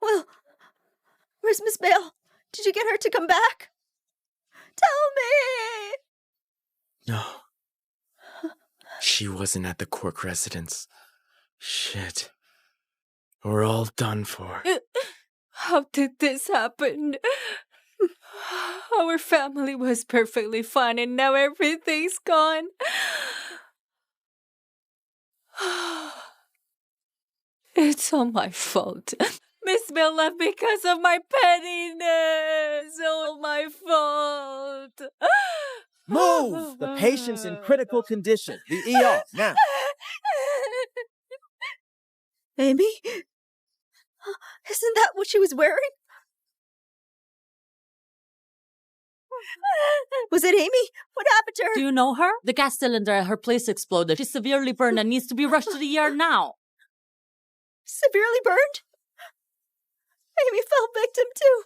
Speaker 10: Will, where's Miss Bale? Did you get her to come back? Tell me!
Speaker 8: No. She wasn't at the Cork residence. Shit. We're all done for.
Speaker 13: How did this happen? Our family was perfectly fine and now everything's gone. It's all my fault. Miss Bale left because of my pettiness. All my fault.
Speaker 22: Move! The patient's in critical condition. The ER, now.
Speaker 10: Amy? Isn't that what she was wearing? Was it Amy? What happened to her?
Speaker 14: Do you know her? The gas cylinder at her place exploded. She's severely burned and needs to be rushed to the ER now.
Speaker 10: Severely burned? Amy fell victim too.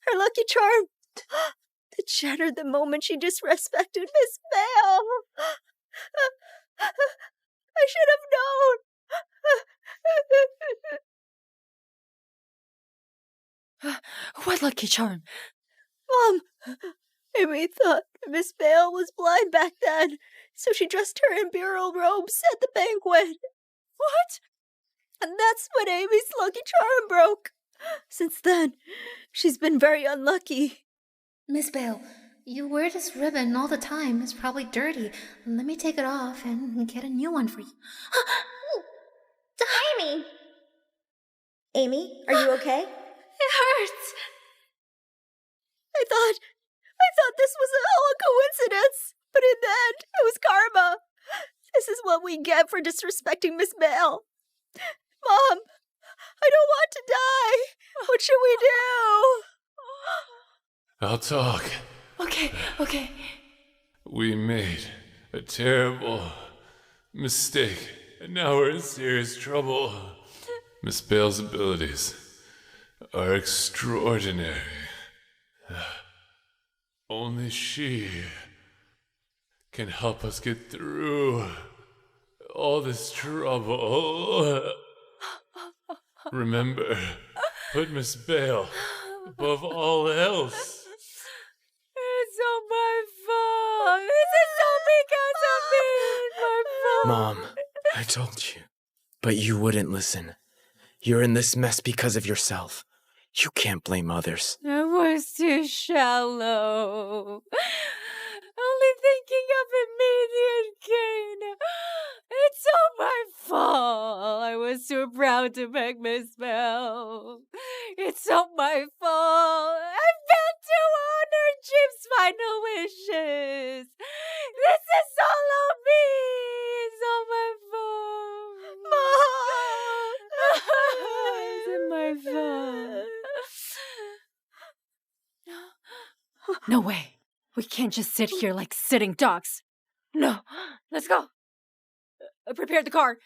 Speaker 10: Her lucky charm that shattered the moment she disrespected Miss Bale. I should have known.
Speaker 13: What lucky charm?
Speaker 10: Mom, Amy thought Miss Bale was blind back then, so she dressed her in burial robes at the banquet.
Speaker 13: What?
Speaker 10: And that's when Amy's lucky charm broke. Since then, she's been very unlucky.
Speaker 9: Miss Bale, you wear this ribbon all the time. It's probably dirty. Let me take it off and get a new one for you.
Speaker 10: Amy! Amy, are you okay?
Speaker 9: It hurts.
Speaker 10: I thought this was all a coincidence, but in the end, it was karma. This is what we get for disrespecting Miss Bale. Mom, I don't want to die. What should we do?
Speaker 16: I'll talk.
Speaker 13: Okay.
Speaker 16: We made a terrible mistake, and now we're in serious trouble. Miss Bale's abilities are extraordinary. Only she can help us get through all this trouble. Remember, put Miss Bale above all else.
Speaker 13: It's all my fault. This is all because of me. It's my fault.
Speaker 8: Mom, I told you. But you wouldn't listen. You're in this mess because of yourself. You can't blame others.
Speaker 13: I was too shallow. Only thinking of immediate gain. It's all my fault. I was too proud to beg Miss Bell. It's all my fault. I failed to honor Jim's final wishes. This is all on me. It's all my fault. Mom! It's my fault. No way. We can't just sit here like sitting ducks. No. Let's go. Prepare the car.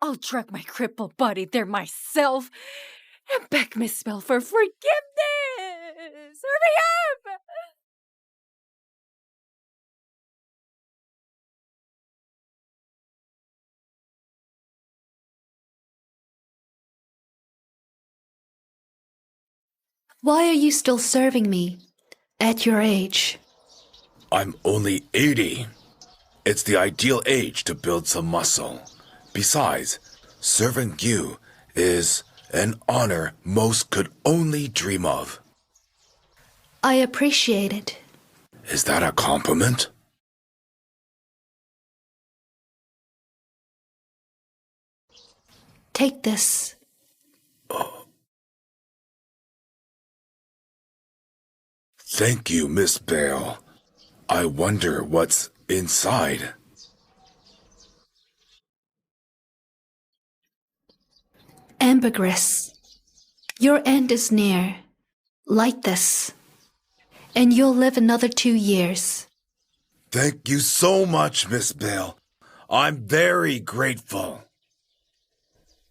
Speaker 13: I'll drag my crippled body there myself and beg Miss Bell for forgiveness. Hurry up!
Speaker 5: Why are you still serving me at your age?
Speaker 3: I'm only 80. It's the ideal age to build some muscle. Besides, serving you is an honor most could only dream of.
Speaker 5: I appreciate it.
Speaker 3: Is that a compliment?
Speaker 5: Take this.
Speaker 3: Thank you, Miss Bale. I wonder what's inside.
Speaker 5: Ambergris. Your end is near. Light this. And you'll live another 2 years.
Speaker 3: Thank you so much, Miss Bale. I'm very grateful.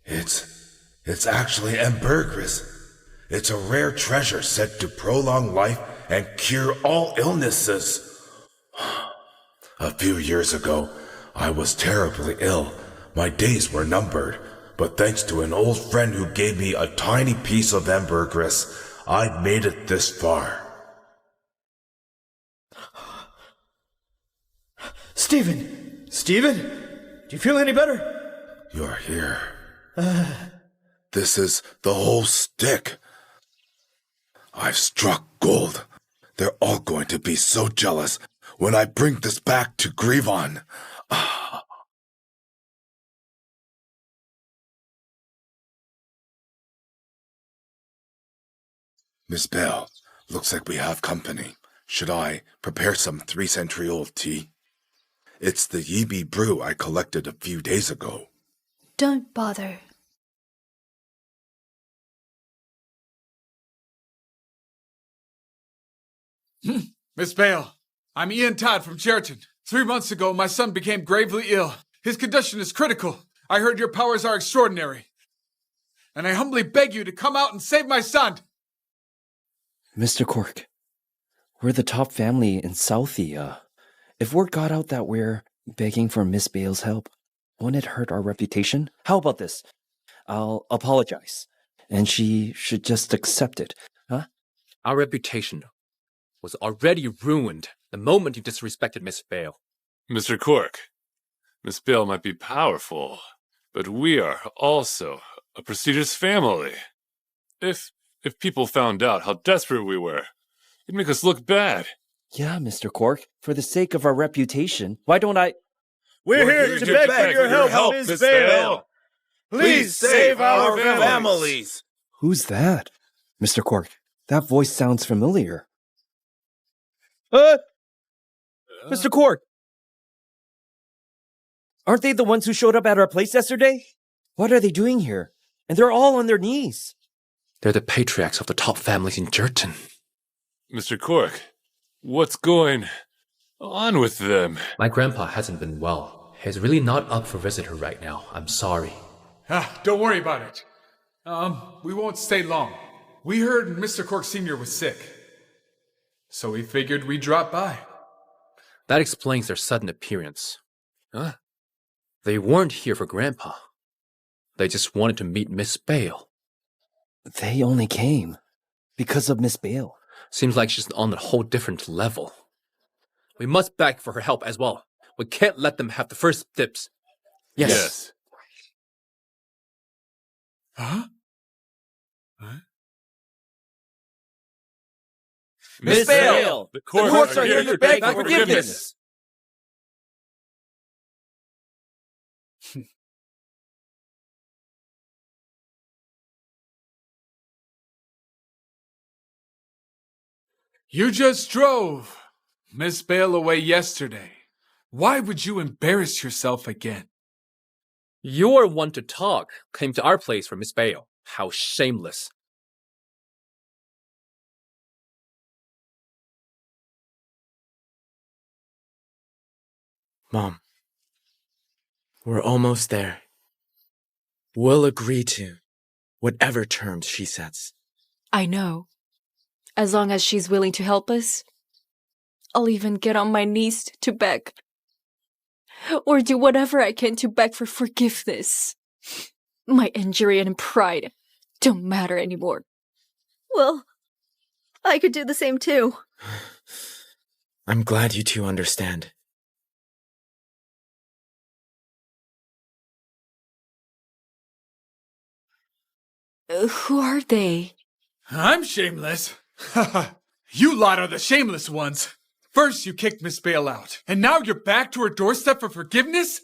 Speaker 3: It's actually ambergris. It's a rare treasure said to prolong life and cure all illnesses. A few years ago, I was terribly ill. My days were numbered, but thanks to an old friend who gave me a tiny piece of ambergris, I've made it this far.
Speaker 7: Stephen, do you feel any better?
Speaker 3: You're here. This is the whole stick. I've struck gold. They're all going to be so jealous when I bring this back to grieve on. Miss Bale, looks like we have company. Should I prepare some 3-century-old tea? It's the Yibi brew I collected a few days ago.
Speaker 5: Don't bother.
Speaker 6: Miss Bale, I'm Ian Todd from Cheriton. 3 months ago, my son became gravely ill. His condition is critical. I heard your powers are extraordinary. And I humbly beg you to come out and save my son.
Speaker 12: Mr. Cork, we're the top family in Southie. If word got out that we're begging for Miss Bale's help, won't it hurt our reputation? How about this? I'll apologize, and she should just accept it, huh?
Speaker 2: Our reputation was already ruined the moment you disrespected Miss Bale.
Speaker 16: Mr. Cork, Miss Bale might be powerful, but we are also a prestigious family. If people found out how desperate we were, it'd make us look bad.
Speaker 12: Yeah, Mr. Cork, for the sake of our reputation, why don't I...
Speaker 22: We're here to beg for your help, Miss Bale. Please save our families.
Speaker 12: Who's that? Mr. Cork, that voice sounds familiar. Mr. Cork! Aren't they the ones who showed up at our place yesterday? What are they doing here? And they're all on their knees.
Speaker 2: They're the patriarchs of the top families in Jerton.
Speaker 16: Mr. Cork, what's going on with them?
Speaker 2: My grandpa hasn't been well. He's really not up for visitor right now. I'm sorry.
Speaker 6: Don't worry about it. We won't stay long. We heard Mr. Cork Sr. was sick. So we figured we'd drop by.
Speaker 2: That explains their sudden appearance. Huh? They weren't here for Grandpa. They just wanted to meet Miss Bale.
Speaker 12: They only came because of Miss Bale.
Speaker 2: Seems like she's on a whole different level. We must beg for her help as well. We can't let them have the first dibs.
Speaker 16: Yes.
Speaker 6: Huh?
Speaker 12: Miss Bale!
Speaker 16: The
Speaker 12: Corks are here to beg for forgiveness!
Speaker 6: You just drove Miss Bale away yesterday. Why would you embarrass yourself again?
Speaker 2: You're one to talk. Came to our place for Miss Bale. How shameless.
Speaker 8: Mom, we're almost there. We'll agree to whatever terms she sets.
Speaker 13: I know. As long as she's willing to help us, I'll even get on my knees to beg. Or do whatever I can to beg for forgiveness. My injury and pride don't matter anymore.
Speaker 10: Well, I could do the same too.
Speaker 8: I'm glad you two understand.
Speaker 13: Who are they?
Speaker 6: I'm shameless. You lot are the shameless ones. First you kicked Miss Bale out, and now you're back to her doorstep for forgiveness?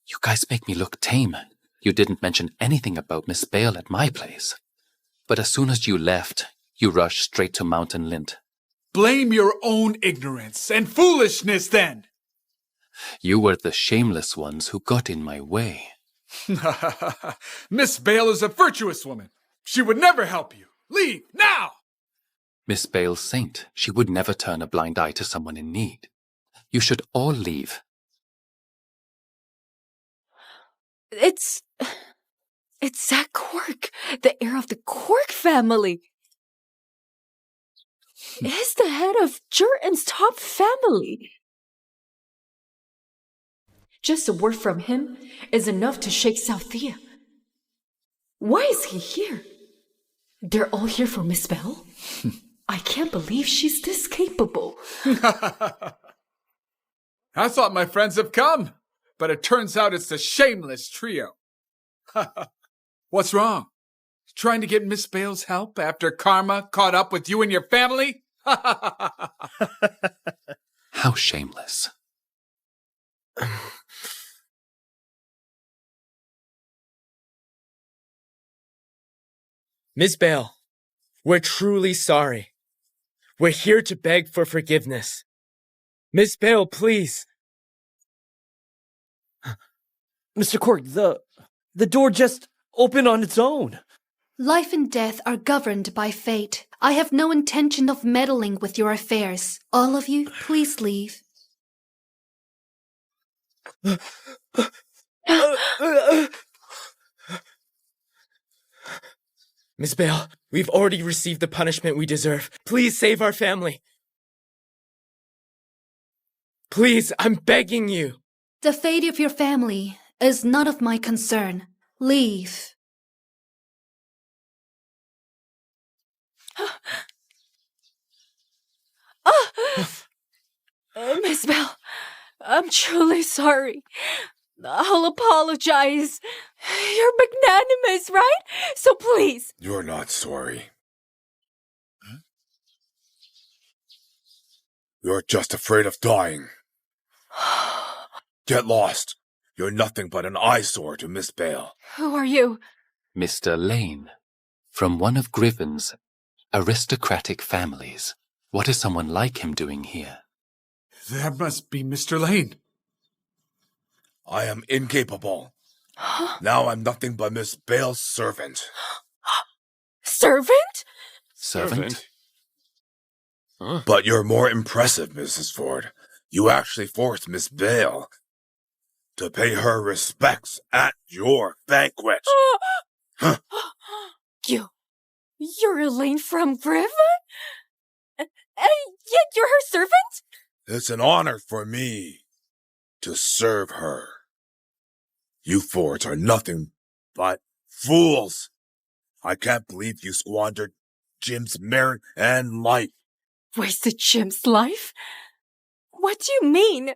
Speaker 2: You guys make me look tame. You didn't mention anything about Miss Bale at my place. But as soon as you left, you rushed straight to Mountain Lint.
Speaker 6: Blame your own ignorance and foolishness then.
Speaker 2: You were the shameless ones who got in my way.
Speaker 6: Miss Bale is a virtuous woman. She would never help you. Leave now!
Speaker 2: Miss Bale's saint. She would never turn a blind eye to someone in need. You should all leave.
Speaker 13: It's Zach Cork, the heir of the Cork family. He's the head of Jerton's top family.
Speaker 15: Just a word from him is enough to shake Southia. Why is he here? They're all here for Miss Belle? I can't believe she's this capable.
Speaker 6: I thought my friends have come, but it turns out it's the shameless trio. What's wrong? Trying to get Miss Bale's help after karma caught up with you and your family?
Speaker 2: How shameless.
Speaker 8: Miss Bale, we're truly sorry. We're here to beg for forgiveness. Miss Bale, please.
Speaker 12: Mr. Cork, the door just opened on its own.
Speaker 5: Life and death are governed by fate. I have no intention of meddling with your affairs. All of you, please leave.
Speaker 8: Miss Bale, we've already received the punishment we deserve. Please save our family. Please, I'm begging you.
Speaker 5: The fate of your family is none of my concern. Leave.
Speaker 13: Miss Bell, I'm truly sorry. I'll apologize. You're magnanimous, right? So please.
Speaker 3: You're not sorry. You're just afraid of dying. Get lost. You're nothing but an eyesore to Miss Bale.
Speaker 13: Who are you?
Speaker 2: Mr. Lane, from one of Griffin's aristocratic families. What is someone like him doing here?
Speaker 6: That must be Mr. Lane.
Speaker 3: I am incapable. Now I'm nothing but Miss Bale's servant.
Speaker 13: Servant?
Speaker 2: Servant?
Speaker 3: Huh? But you're more impressive, Mrs. Ford. You actually forced Miss Bale to pay her respects at your banquet. Huh?
Speaker 13: You're Lane from Griffin? And yet you're her servant?
Speaker 3: It's an honor for me to serve her. You Fords are nothing but fools. I can't believe you squandered Jim's merit and life.
Speaker 13: Wasted Jim's life? What do you mean?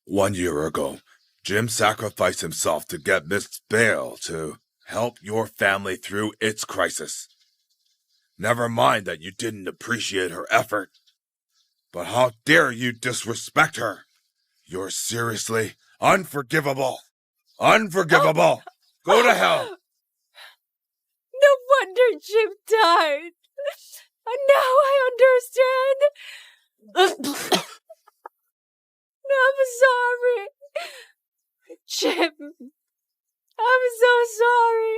Speaker 3: 1 year ago, Jim sacrificed himself to get Miss Bale to help your family through its crisis. Never mind that you didn't appreciate her effort. But how dare you disrespect her? You're seriously unforgivable. Unforgivable. Go to hell.
Speaker 13: No wonder Jim died. Now I understand. I'm sorry. Jim, I'm so sorry.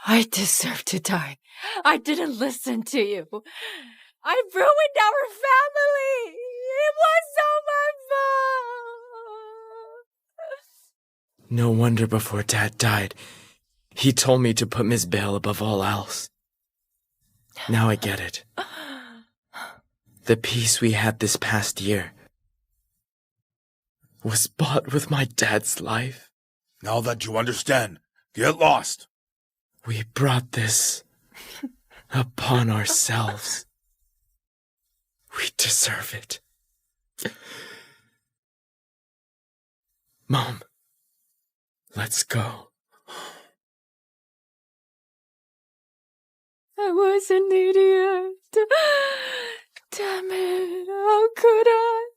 Speaker 13: I deserve to die. I didn't listen to you. I ruined our family. It was so my fault.
Speaker 8: No wonder before Dad died, he told me to put Miss Bale above all else. Now I get it. The peace we had this past year was bought with my dad's life.
Speaker 3: Now that you understand, get lost.
Speaker 8: We brought this upon ourselves. We deserve it. Mom, let's go.
Speaker 13: I was an idiot. Damn it, how could I?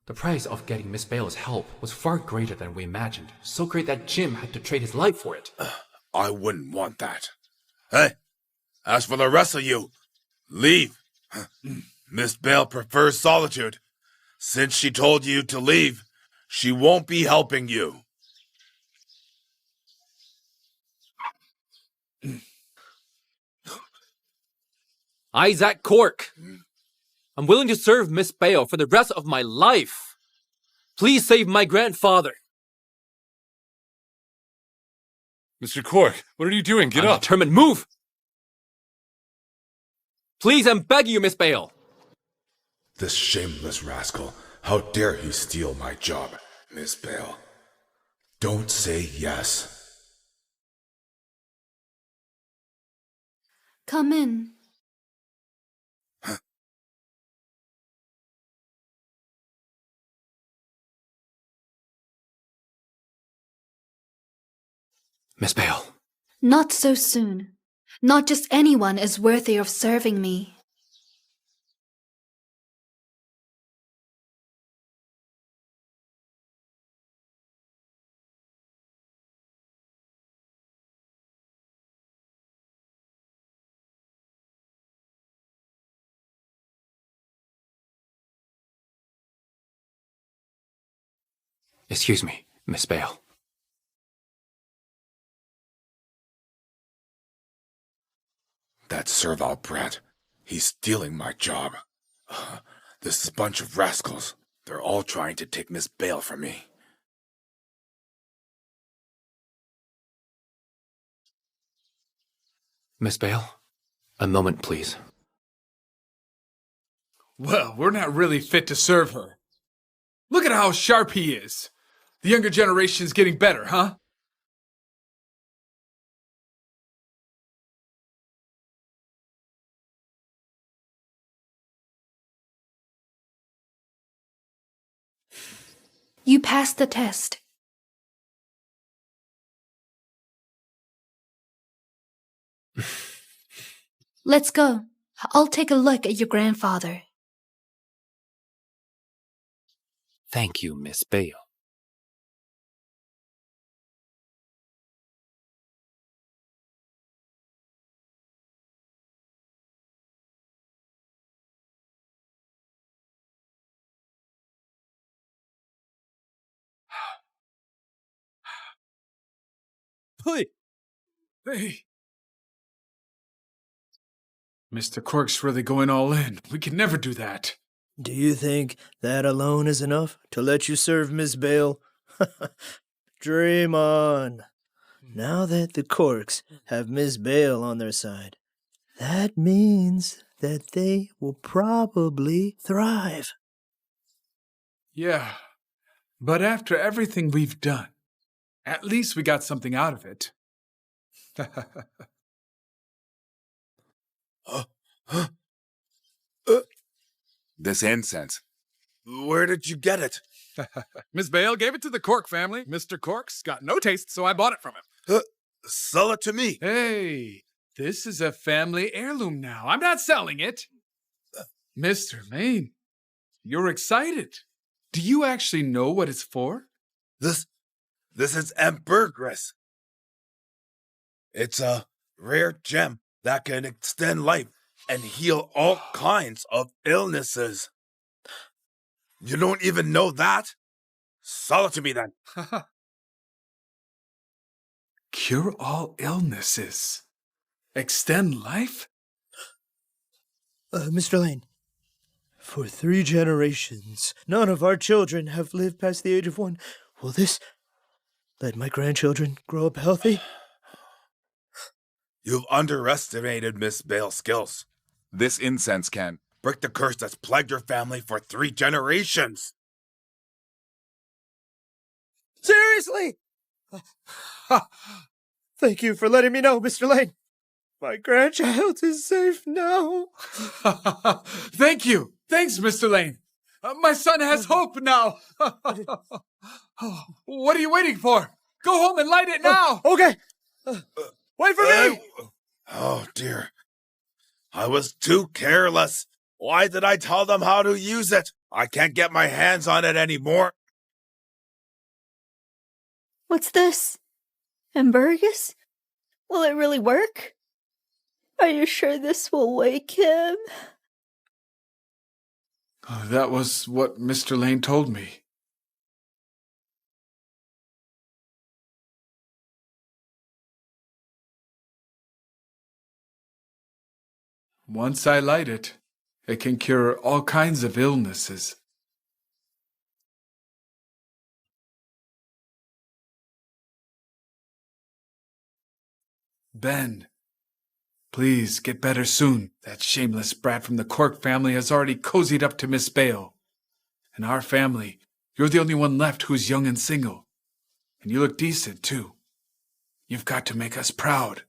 Speaker 2: The price of getting Miss Bale's help was far greater than we imagined. So great that Jim had to trade his life for it.
Speaker 3: I wouldn't want that. Hey, as for the rest of you, leave. Miss Bale prefers solitude. Since she told you to leave, she won't be helping you.
Speaker 2: Isaac Cork. I'm willing to serve Miss Bale for the rest of my life. Please save my grandfather.
Speaker 16: Mr. Cork, what are you doing? Get up.
Speaker 2: Determined, move! Please, I'm begging you, Miss Bale.
Speaker 3: This shameless rascal. How dare he steal my job, Miss Bale? Don't say yes.
Speaker 5: Come in.
Speaker 2: Miss Bale.
Speaker 5: Not so soon. Not just anyone is worthy of serving me.
Speaker 2: Excuse me, Miss Bale.
Speaker 3: That servile brat. He's stealing my job. This bunch of rascals. They're all trying to take Miss Bale from me.
Speaker 2: Miss Bale, a moment, please.
Speaker 6: Well, we're not really fit to serve her. Look at how sharp he is. The younger generation's getting better, huh?
Speaker 5: You passed the test. Let's go. I'll take a look at your grandfather.
Speaker 2: Thank you, Miss Bale.
Speaker 6: Hey. Mr. Cork's really going all in. We can never do that.
Speaker 7: Do you think that alone is enough to let you serve Miss Bale? Dream on. Now that the Corks have Miss Bale on their side, that means that they will probably thrive.
Speaker 6: Yeah, but after everything we've done, at least we got something out of it.
Speaker 3: This incense. Where did you get it?
Speaker 6: Miss Bale gave it to the Cork family. Mr. Cork's got no taste, so I bought it from him.
Speaker 3: Sell it to me.
Speaker 6: Hey, this is a family heirloom now. I'm not selling it. Mr. Lane, you're excited. Do you actually know what it's for?
Speaker 3: This is ambergris. It's a rare gem that can extend life and heal all kinds of illnesses. You don't even know that? Sell it to me then.
Speaker 6: Cure all illnesses. Extend life?
Speaker 7: Mr. Lane, for 3 generations, none of our children have lived past the age of 1. Will this let my grandchildren grow up healthy?
Speaker 3: You've underestimated Miss Bale's skills. This incense can break the curse that's plagued your family for 3 generations.
Speaker 7: Seriously? Thank you for letting me know, Mr. Lane. My grandchild is safe now.
Speaker 6: Thank you. Thanks, Mr. Lane. My son has hope now. What are you waiting for? Go home and light it now.
Speaker 7: Okay. Wait for me.
Speaker 3: Oh, dear. I was too careless. Why did I tell them how to use it? I can't get my hands on it anymore.
Speaker 10: What's this? Ambergris? Will it really work? Are you sure this will wake him?
Speaker 6: That was what Mr. Lane told me. Once I light it, it can cure all kinds of illnesses. Ben, please get better soon. That shameless brat from the Cork family has already cozied up to Miss Bale. In our family, you're the only one left who's young and single. And you look decent, too. You've got to make us proud.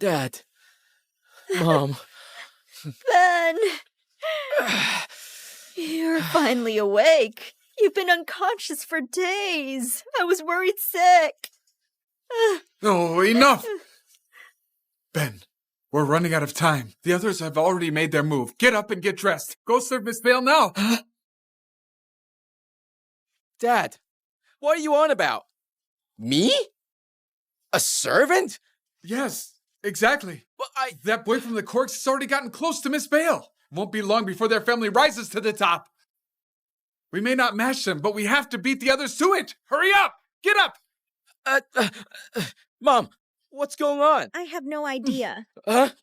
Speaker 8: Dad. Mom.
Speaker 10: Ben! You're finally awake. You've been unconscious for days. I was worried sick.
Speaker 6: Oh, enough! Ben, We're running out of time. The others have already made their move. Get up and get dressed. Go serve Miss Bale now.
Speaker 1: Dad, what are you on about? Me? A servant?
Speaker 6: Yes, exactly.
Speaker 1: But
Speaker 6: That boy from the Corks has already gotten close to Miss Bale. Won't be long before their family rises to the top. We may not match them, but we have to beat the others to it. Hurry up! Get up!
Speaker 1: Mom, what's going on?
Speaker 10: I have no idea.
Speaker 6: What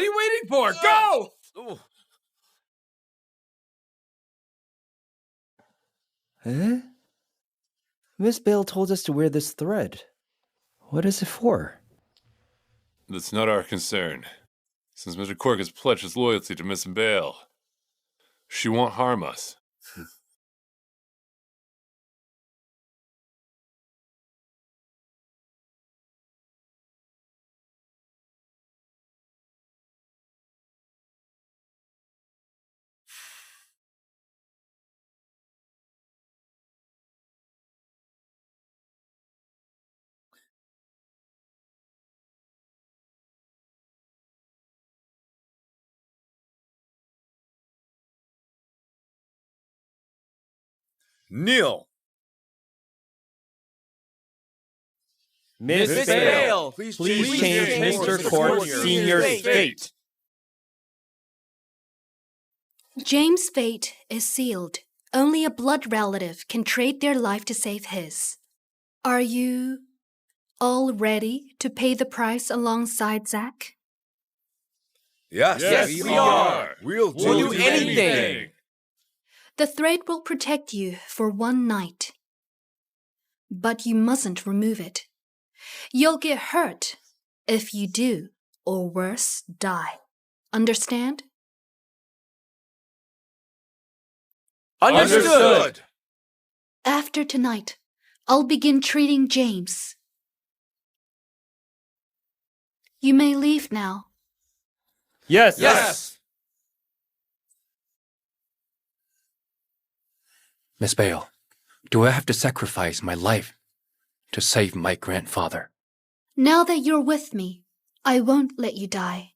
Speaker 6: are you waiting for? Go!
Speaker 12: Eh? Miss Bale told us to wear this thread. What is it for?
Speaker 16: That's not our concern. Since Mr. Cork has pledged his loyalty to Miss Bale, she won't harm us.
Speaker 3: Kneel.
Speaker 1: Miss Bale, please change Mr. Cork Sr.'s fate.
Speaker 5: James' fate is sealed. Only a blood relative can trade their life to save his. Are you all ready to pay the price alongside Zach?
Speaker 3: Yes, we are. We'll do anything.
Speaker 5: The thread will protect you for one night. But you mustn't remove it. You'll get hurt if you do, or worse, die. Understand?
Speaker 3: Understood.
Speaker 5: After tonight, I'll begin treating James. You may leave now.
Speaker 1: Yes.
Speaker 2: Miss Bale, do I have to sacrifice my life to save my grandfather?
Speaker 5: Now that you're with me, I won't let you die.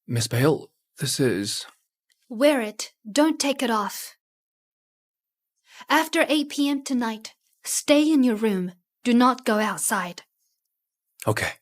Speaker 2: Miss Bale, this is...
Speaker 5: Wear it. Don't take it off. After 8 p.m. tonight, stay in your room. Do not go outside.
Speaker 2: Okay.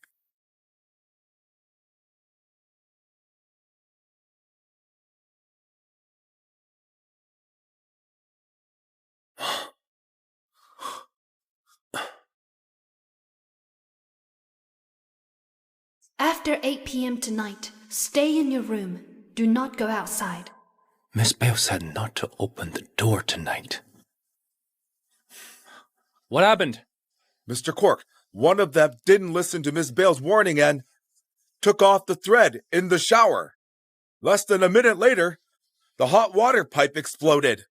Speaker 5: After 8 p.m. tonight, stay in your room. Do not go outside.
Speaker 2: Miss Bale said not to open the door tonight. What happened?
Speaker 3: Mr. Cork, one of them didn't listen to Miss Bale's warning and took off the thread in the shower. Less than a minute later, the hot water pipe exploded.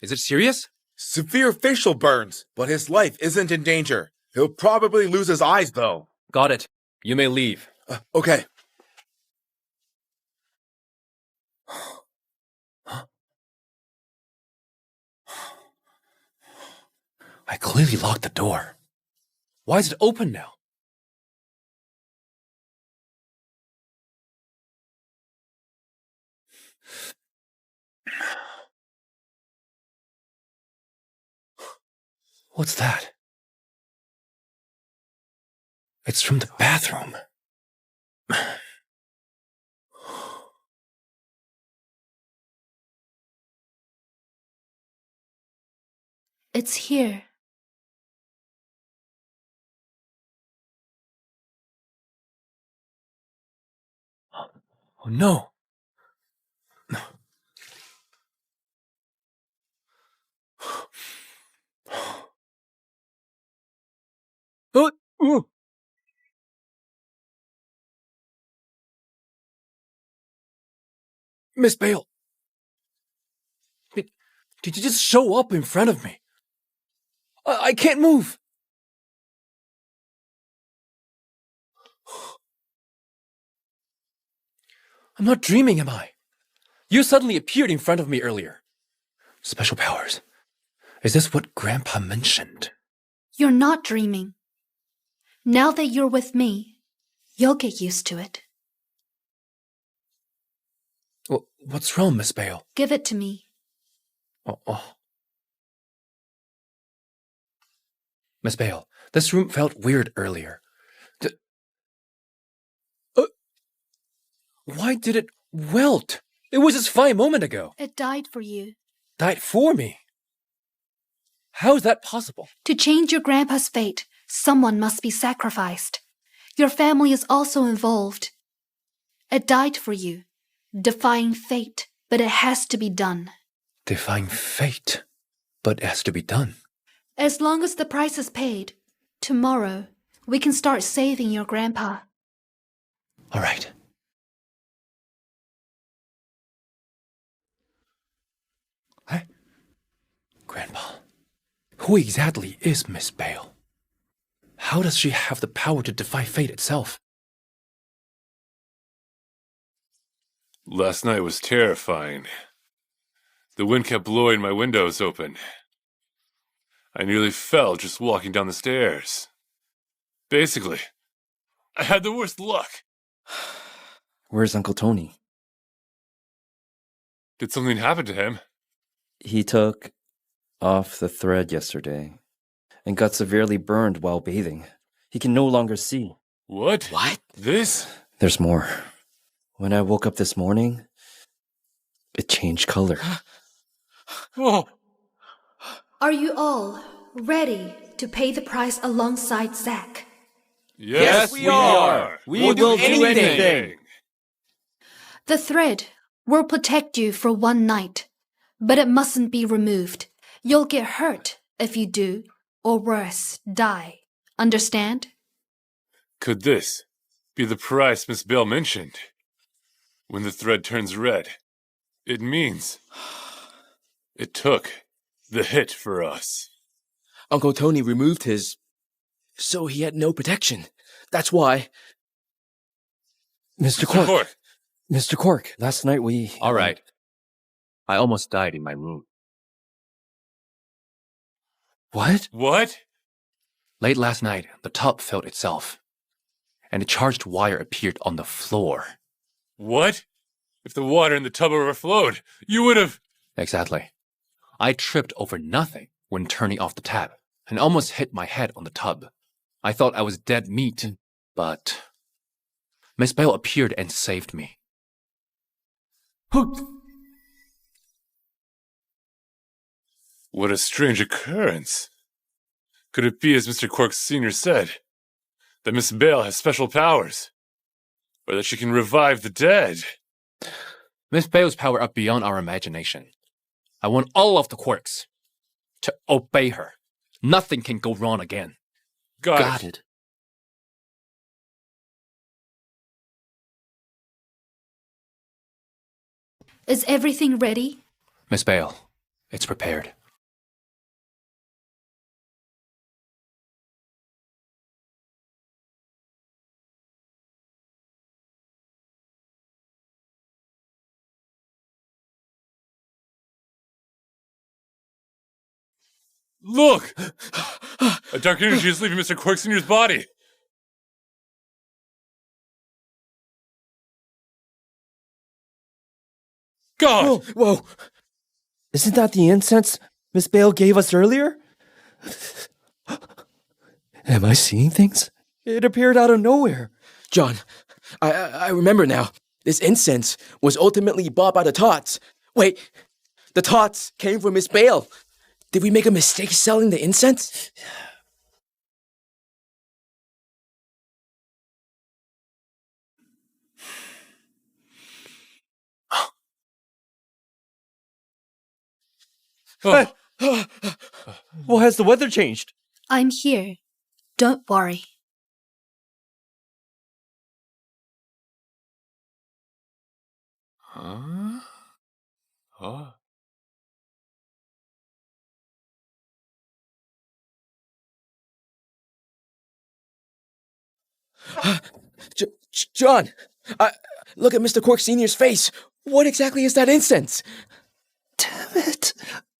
Speaker 2: Is it serious?
Speaker 3: Severe facial burns, but his life isn't in danger. He'll probably lose his eyes, though.
Speaker 2: Got it. You may leave.
Speaker 3: Okay.
Speaker 2: I clearly locked the door. Why is it open now? What's that? It's from the bathroom.
Speaker 5: It's here.
Speaker 2: Oh no. Miss Bale, did you just show up in front of me? I can't move. I'm not dreaming, am I? You suddenly appeared in front of me earlier. Special powers. Is this what Grandpa mentioned?
Speaker 5: You're not dreaming. Now that you're with me, you'll get used to it.
Speaker 2: What's wrong, Miss Bale?
Speaker 5: Give it to me.
Speaker 2: Oh. Miss Bale, this room felt weird earlier. Why did it welt? It was just fine a moment ago.
Speaker 5: It died for you.
Speaker 2: Died for me? How is that possible?
Speaker 5: To change your grandpa's fate, someone must be sacrificed. Your family is also involved. It died for you, defying fate, but it has to be done.
Speaker 2: Defying fate, but it has to be done.
Speaker 5: As long as the price is paid, tomorrow we can start saving your grandpa.
Speaker 2: All right. Hey, Grandpa, who exactly is Miss Bale? How does she have the power to defy fate itself?
Speaker 16: Last night was terrifying. The wind kept blowing my windows open. I nearly fell just walking down the stairs. Basically, I had the worst luck.
Speaker 12: Where's Uncle Tony?
Speaker 16: Did something happen to him?
Speaker 12: He took off the thread yesterday and got severely burned while bathing. He can no longer see.
Speaker 16: What? This?
Speaker 12: There's more. When I woke up this morning, it changed color.
Speaker 16: Oh.
Speaker 5: Are you all ready to pay the price alongside Zach?
Speaker 16: Yes, we are. We will do anything.
Speaker 5: The thread will protect you for one night, but it mustn't be removed. You'll get hurt if you do, or worse, die. Understand?
Speaker 16: Could this be the price Miss Bale mentioned? When the thread turns red, it means it took the hit for us.
Speaker 4: Uncle Tony removed his, so he had no protection. That's why.
Speaker 12: Mr. Cork. Mr. Cork, last night we...
Speaker 2: All right. I almost died in my room.
Speaker 12: What?
Speaker 16: What?
Speaker 2: Late last night, the tub filled itself, and a charged wire appeared on the floor.
Speaker 16: What? If the water in the tub overflowed, you would have...
Speaker 2: Exactly. I tripped over nothing when turning off the tap and almost hit my head on the tub. I thought I was dead meat, but Miss Bale appeared and saved me.
Speaker 16: What a strange occurrence. Could it be, as Mr. Cork Sr. said, that Miss Bale has special powers? Or that she can revive the dead?
Speaker 2: Miss Bale's power are beyond our imagination. I want all of the Corks to obey her. Nothing can go wrong again.
Speaker 16: Got it.
Speaker 5: Is everything ready?
Speaker 2: Miss Bale, it's prepared.
Speaker 16: Look! A dark energy is leaving Mr. Cork Sr.'s body. God!
Speaker 7: Whoa! Isn't that the incense Miss Bale gave us earlier? Am I seeing things? It appeared out of nowhere.
Speaker 4: John, I remember now. This incense was ultimately bought by the Tots. Wait, the Tots came from Miss Bale. Did we make a mistake selling the incense?
Speaker 7: Well, has the weather changed?
Speaker 5: I'm here Don't worry.
Speaker 16: Huh? Huh?
Speaker 4: John, look at Mr. Cork Sr.'s face. What exactly is that incense?
Speaker 7: Damn it.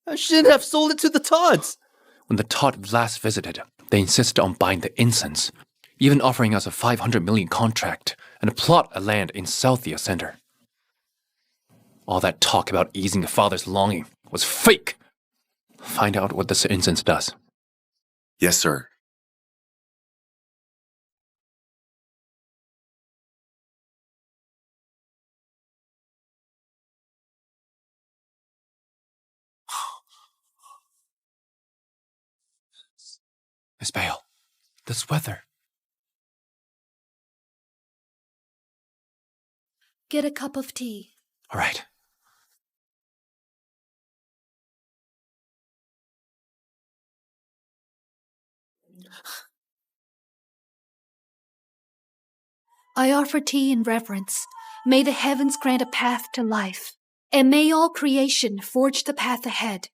Speaker 7: I shouldn't have sold it to the Todds.
Speaker 2: When the Todd last visited, they insisted on buying the incense, even offering us a 500 million contract and a plot of land in Southia Center. All that talk about easing a father's longing was fake. Find out what this incense does.
Speaker 3: Yes, sir.
Speaker 2: Miss Bale, this weather.
Speaker 5: Get a cup of tea.
Speaker 2: All right.
Speaker 5: I offer tea in reverence. May the heavens grant a path to life, and may all creation forge the path ahead.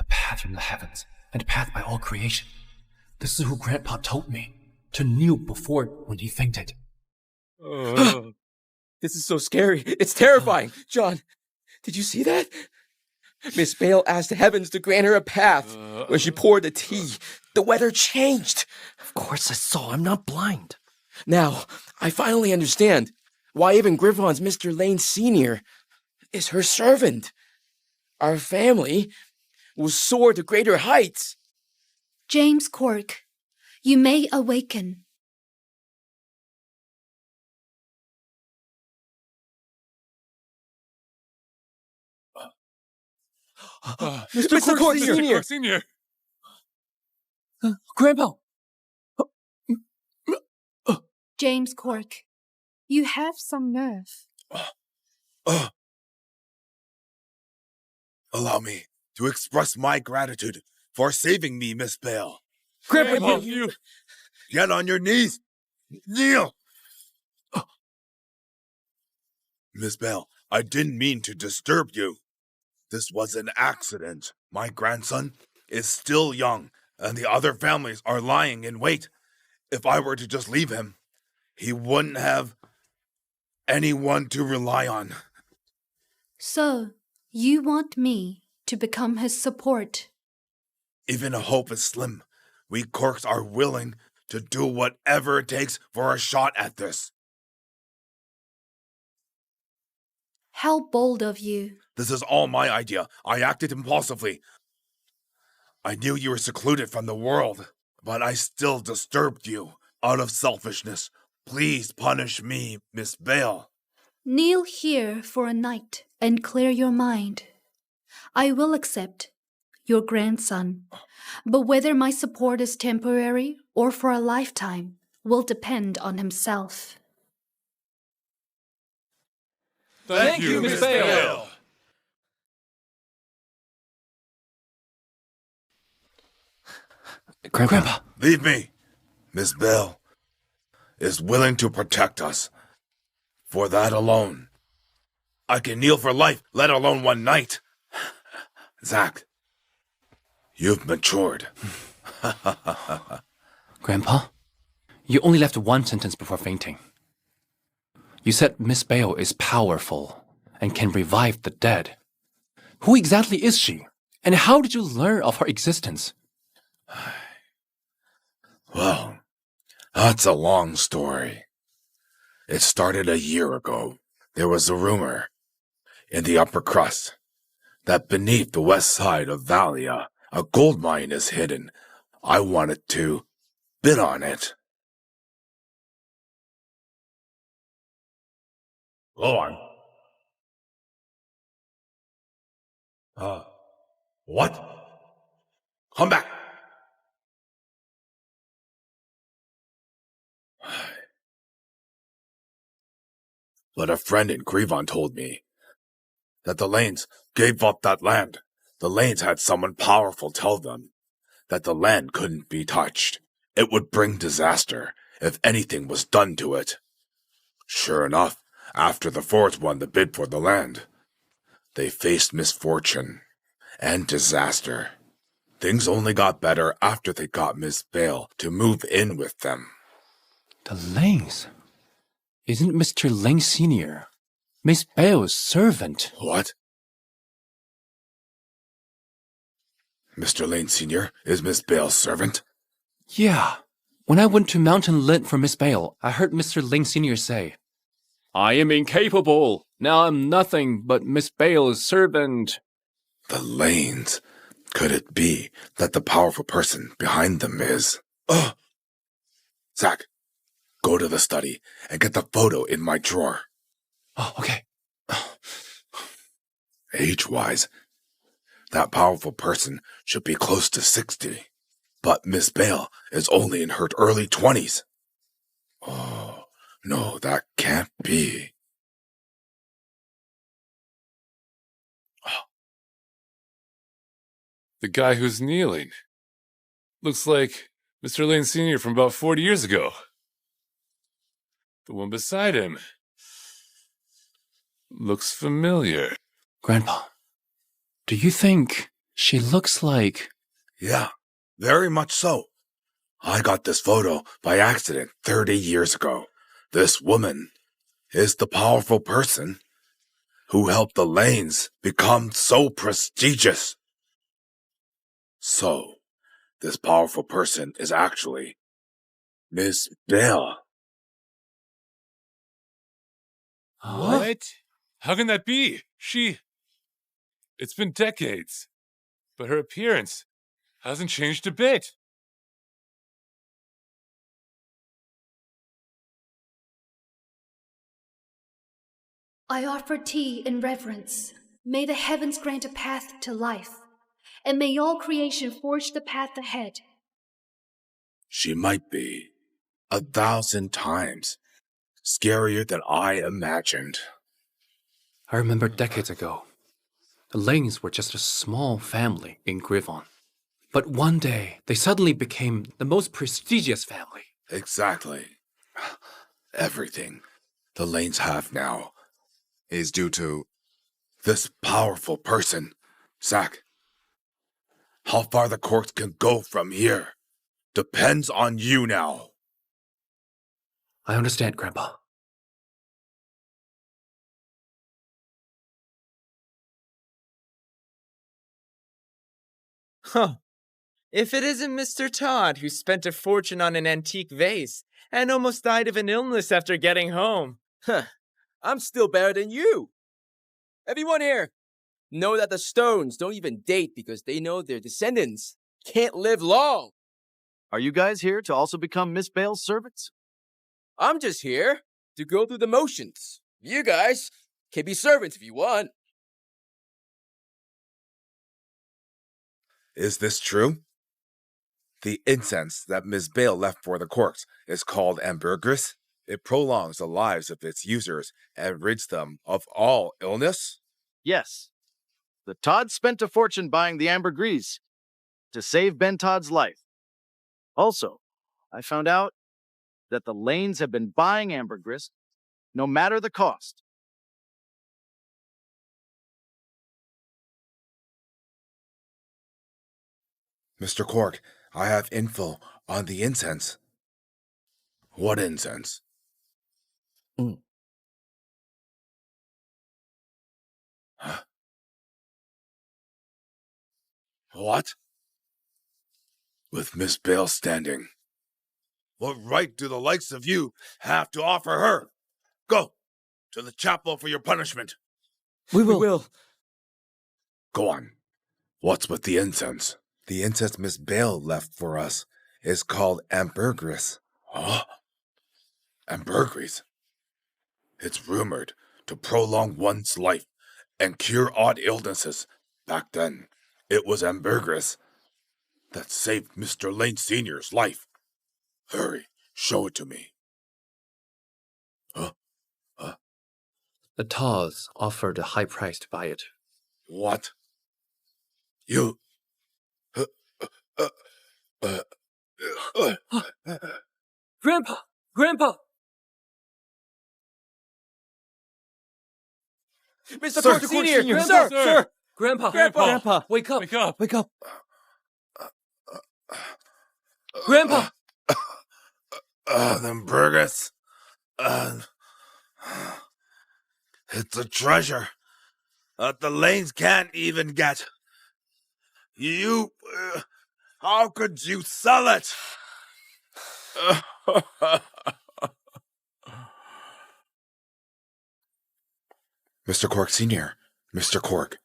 Speaker 2: A path from the heavens, and a path by all creation. This is who Grandpa told me to kneel before it when he fainted.
Speaker 4: This is so scary. It's terrifying. John, did you see that? Miss Bale asked the heavens to grant her a path. When she poured the tea, the weather changed.
Speaker 7: Of course I saw. I'm not blind.
Speaker 4: Now, I finally understand why even Griffon's Mr. Lane Sr. is her servant. Our family will soar to greater heights.
Speaker 5: James Cork, you may awaken.
Speaker 4: Mr. Cork Sr.
Speaker 16: Senior.
Speaker 2: Grandpa!
Speaker 5: James Cork, you have some nerve.
Speaker 3: Allow me to express my gratitude for saving me, Miss Bale.
Speaker 4: Grandpa,
Speaker 3: you get on your knees. Kneel. Miss Bale, I didn't mean to disturb you. This was an accident. My grandson is still young, and the other families are lying in wait. If I were to just leave him, he wouldn't have anyone to rely on.
Speaker 5: So, you want me to become his support?
Speaker 3: Even a hope is slim. We Corks are willing to do whatever it takes for a shot at this.
Speaker 5: How bold of you.
Speaker 3: This is all my idea. I acted impulsively. I knew you were secluded from the world, but I still disturbed you out of selfishness. Please punish me, Miss Bale.
Speaker 5: Kneel here for a night and clear your mind. I will accept your grandson, but whether my support is temporary or for a lifetime will depend on himself.
Speaker 16: Thank you, Miss Bale.
Speaker 2: Grandpa.
Speaker 3: Leave me. Miss Bale is willing to protect us. For that alone, I can kneel for life, let alone one night. Zach, you've matured.
Speaker 2: Grandpa, you only left one sentence before fainting. You said Miss Bale is powerful and can revive the dead. Who exactly is she? And how did you learn of her existence?
Speaker 3: Well, that's a long story. It started a year ago. There was a rumor in the upper crust that beneath the west side of Valia, a gold mine is hidden. I wanted to bid on it. Go on. What? Come back. But a friend in Grevon told me that the Lanes gave up that land. The Lanes had someone powerful tell them that the land couldn't be touched. It would bring disaster if anything was done to it. Sure enough, after the Fords won the bid for the land, they faced misfortune and disaster. Things only got better after they got Miss Bale to move in with them.
Speaker 2: The Lanes? Isn't Mr. Lane Sr. Miss Bale's servant?
Speaker 3: What? Mr. Lane Sr. is Miss Bale's servant?
Speaker 2: Yeah. When I went to Mountain Lint for Miss Bale, I heard Mr. Lane Sr. say, I am incapable. Now I'm nothing but Miss Bale's servant.
Speaker 3: The Lanes. Could it be that the powerful person behind them is... Oh! Zach, go to the study and get the photo in my drawer.
Speaker 2: Oh, okay.
Speaker 3: Age-wise, that powerful person should be close to 60. But Miss Bale is only in her early 20s. Oh, no, that can't be.
Speaker 16: The guy who's kneeling. Looks like Mr. Lane Sr. from about 40 years ago. The one beside him looks familiar.
Speaker 2: Grandpa, do you think she looks like...
Speaker 3: Yeah, very much so. I got this photo by accident 30 years ago. This woman is the powerful person who helped the Lanes become so prestigious. So, this powerful person is actually Miss Bale.
Speaker 16: What? How can that be? It's been decades, but her appearance hasn't changed a bit.
Speaker 5: I offer tea in reverence. May the heavens grant a path to life, and may all creation forge the path ahead.
Speaker 3: She might be 1,000 times scarier than I imagined.
Speaker 2: I remember decades ago, the Lanes were just a small family in Grevon. But one day, they suddenly became the most prestigious family.
Speaker 3: Exactly. Everything the Lanes have now is due to this powerful person, Zach. How far the corks can go from here depends on you now.
Speaker 2: I understand, Grandpa.
Speaker 17: Huh. If it isn't Mr. Todd, who spent a fortune on an antique vase and almost died of an illness after getting home.
Speaker 4: Huh. I'm still better than you. Everyone here know that the Stones don't even date because they know their descendants can't live long.
Speaker 18: Are you guys here to also become Miss Bale's servants?
Speaker 4: I'm just here to go through the motions. You guys can be servants if you want.
Speaker 3: Is this true? The incense that Miss Bale left for the corks is called ambergris. It prolongs the lives of its users and rids them of all illness?
Speaker 18: Yes. The Todd spent a fortune buying the ambergris to save Ben Todd's life. Also, I found out that the Lanes have been buying ambergris no matter the cost.
Speaker 3: Mr. Cork, I have info on the incense. What incense? Huh? What? With Miss Bale standing. What right do the likes of you have to offer her? Go to the chapel for your punishment.
Speaker 4: We will.
Speaker 3: Go on. What's with the incense? The incense Miss Bale left for us is called ambergris. Huh? Ambergris? It's rumored to prolong one's life and cure odd illnesses. Back then, it was ambergris that saved Mr. Lane Sr.'s life. Hurry, show it to me.
Speaker 2: The Todds offered a high price to buy it.
Speaker 3: What? You...
Speaker 12: Grandpa! Grandpa!
Speaker 4: Mr.
Speaker 3: Sir,
Speaker 4: Cork Senior!
Speaker 12: Grandpa,
Speaker 4: Sir!
Speaker 12: Grandpa!
Speaker 4: Grandpa!
Speaker 12: Grandpa! Wake up!
Speaker 16: Wake up!
Speaker 12: Wake up! Grandpa!
Speaker 3: Them burgers. It's a treasure that the Lanes can't even get. You... how could you sell it? Mr. Cork Sr., Mr. Cork,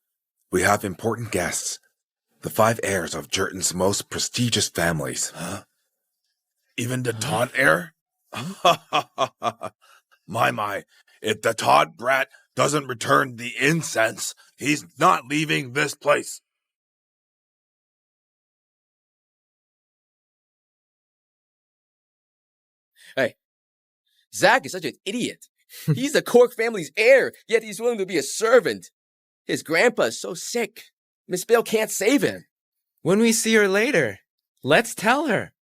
Speaker 3: we have important guests. The 5 heirs of Jerton's most prestigious families. Huh? Even the Todd heir? My, if the Todd brat doesn't return the incense, he's not leaving this place.
Speaker 4: Hey, Zach is such an idiot. He's the Cork family's heir, yet he's willing to be a servant. His grandpa is so sick. Miss Bale can't save him.
Speaker 17: When we see her later, let's tell her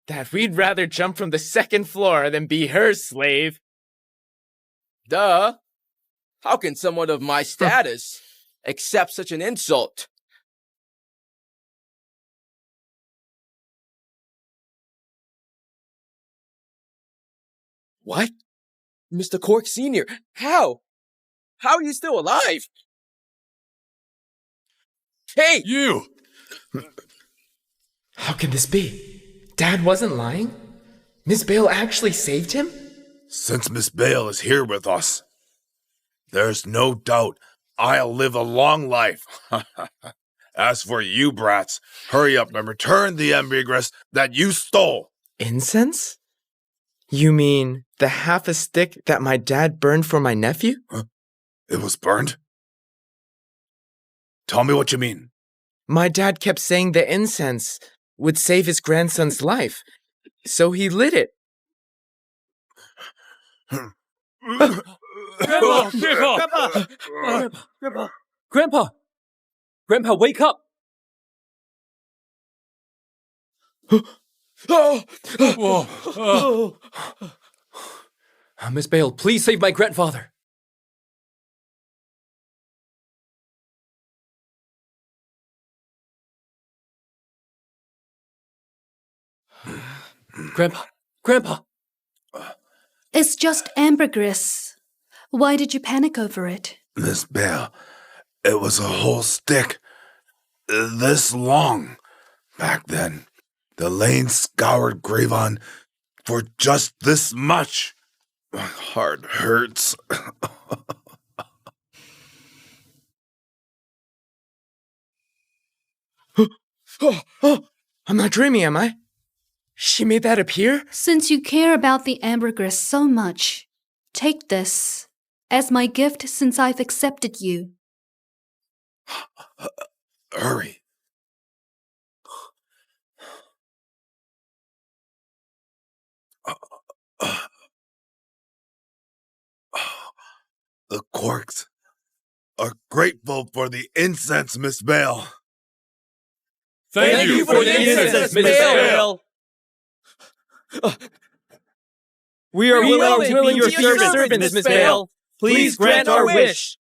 Speaker 17: that we'd rather jump from the 2nd floor than be her slave.
Speaker 4: Duh. How can someone of my status accept such an insult? What? Mr. Cork Sr., how? How are you still alive? Hey!
Speaker 16: You!
Speaker 17: How can this be? Dad wasn't lying? Miss Bale actually saved him?
Speaker 3: Since Miss Bale is here with us, there's no doubt I'll live a long life. As for you brats, hurry up and return the ambergris that you stole.
Speaker 17: Incense? You mean the half a stick that my dad burned for my nephew?
Speaker 3: Huh? It was burned? Tell me what you mean.
Speaker 17: My dad kept saying the incense would save his grandson's life, so he lit it.
Speaker 12: Grandpa! Grandpa! Grandpa! Grandpa! Grandpa, wake up!
Speaker 2: Whoa! Miss Bale, please save my grandfather. Grandpa!
Speaker 5: It's just ambergris. Why did you panic over it?
Speaker 3: Miss Bale, it was a whole stick. This long. Back then, the Lane scoured Gravon for just this much. My heart hurts.
Speaker 17: I'm not dreaming, am I? She made that appear?
Speaker 5: Since you care about the ambergris so much, take this as my gift since I've accepted you.
Speaker 3: Hurry. The corks are grateful for the incense, Miss Bale.
Speaker 16: Thank you for the incense, Miss Bale.
Speaker 17: We are willing to be your servants, Miss Bale. Please grant our wish.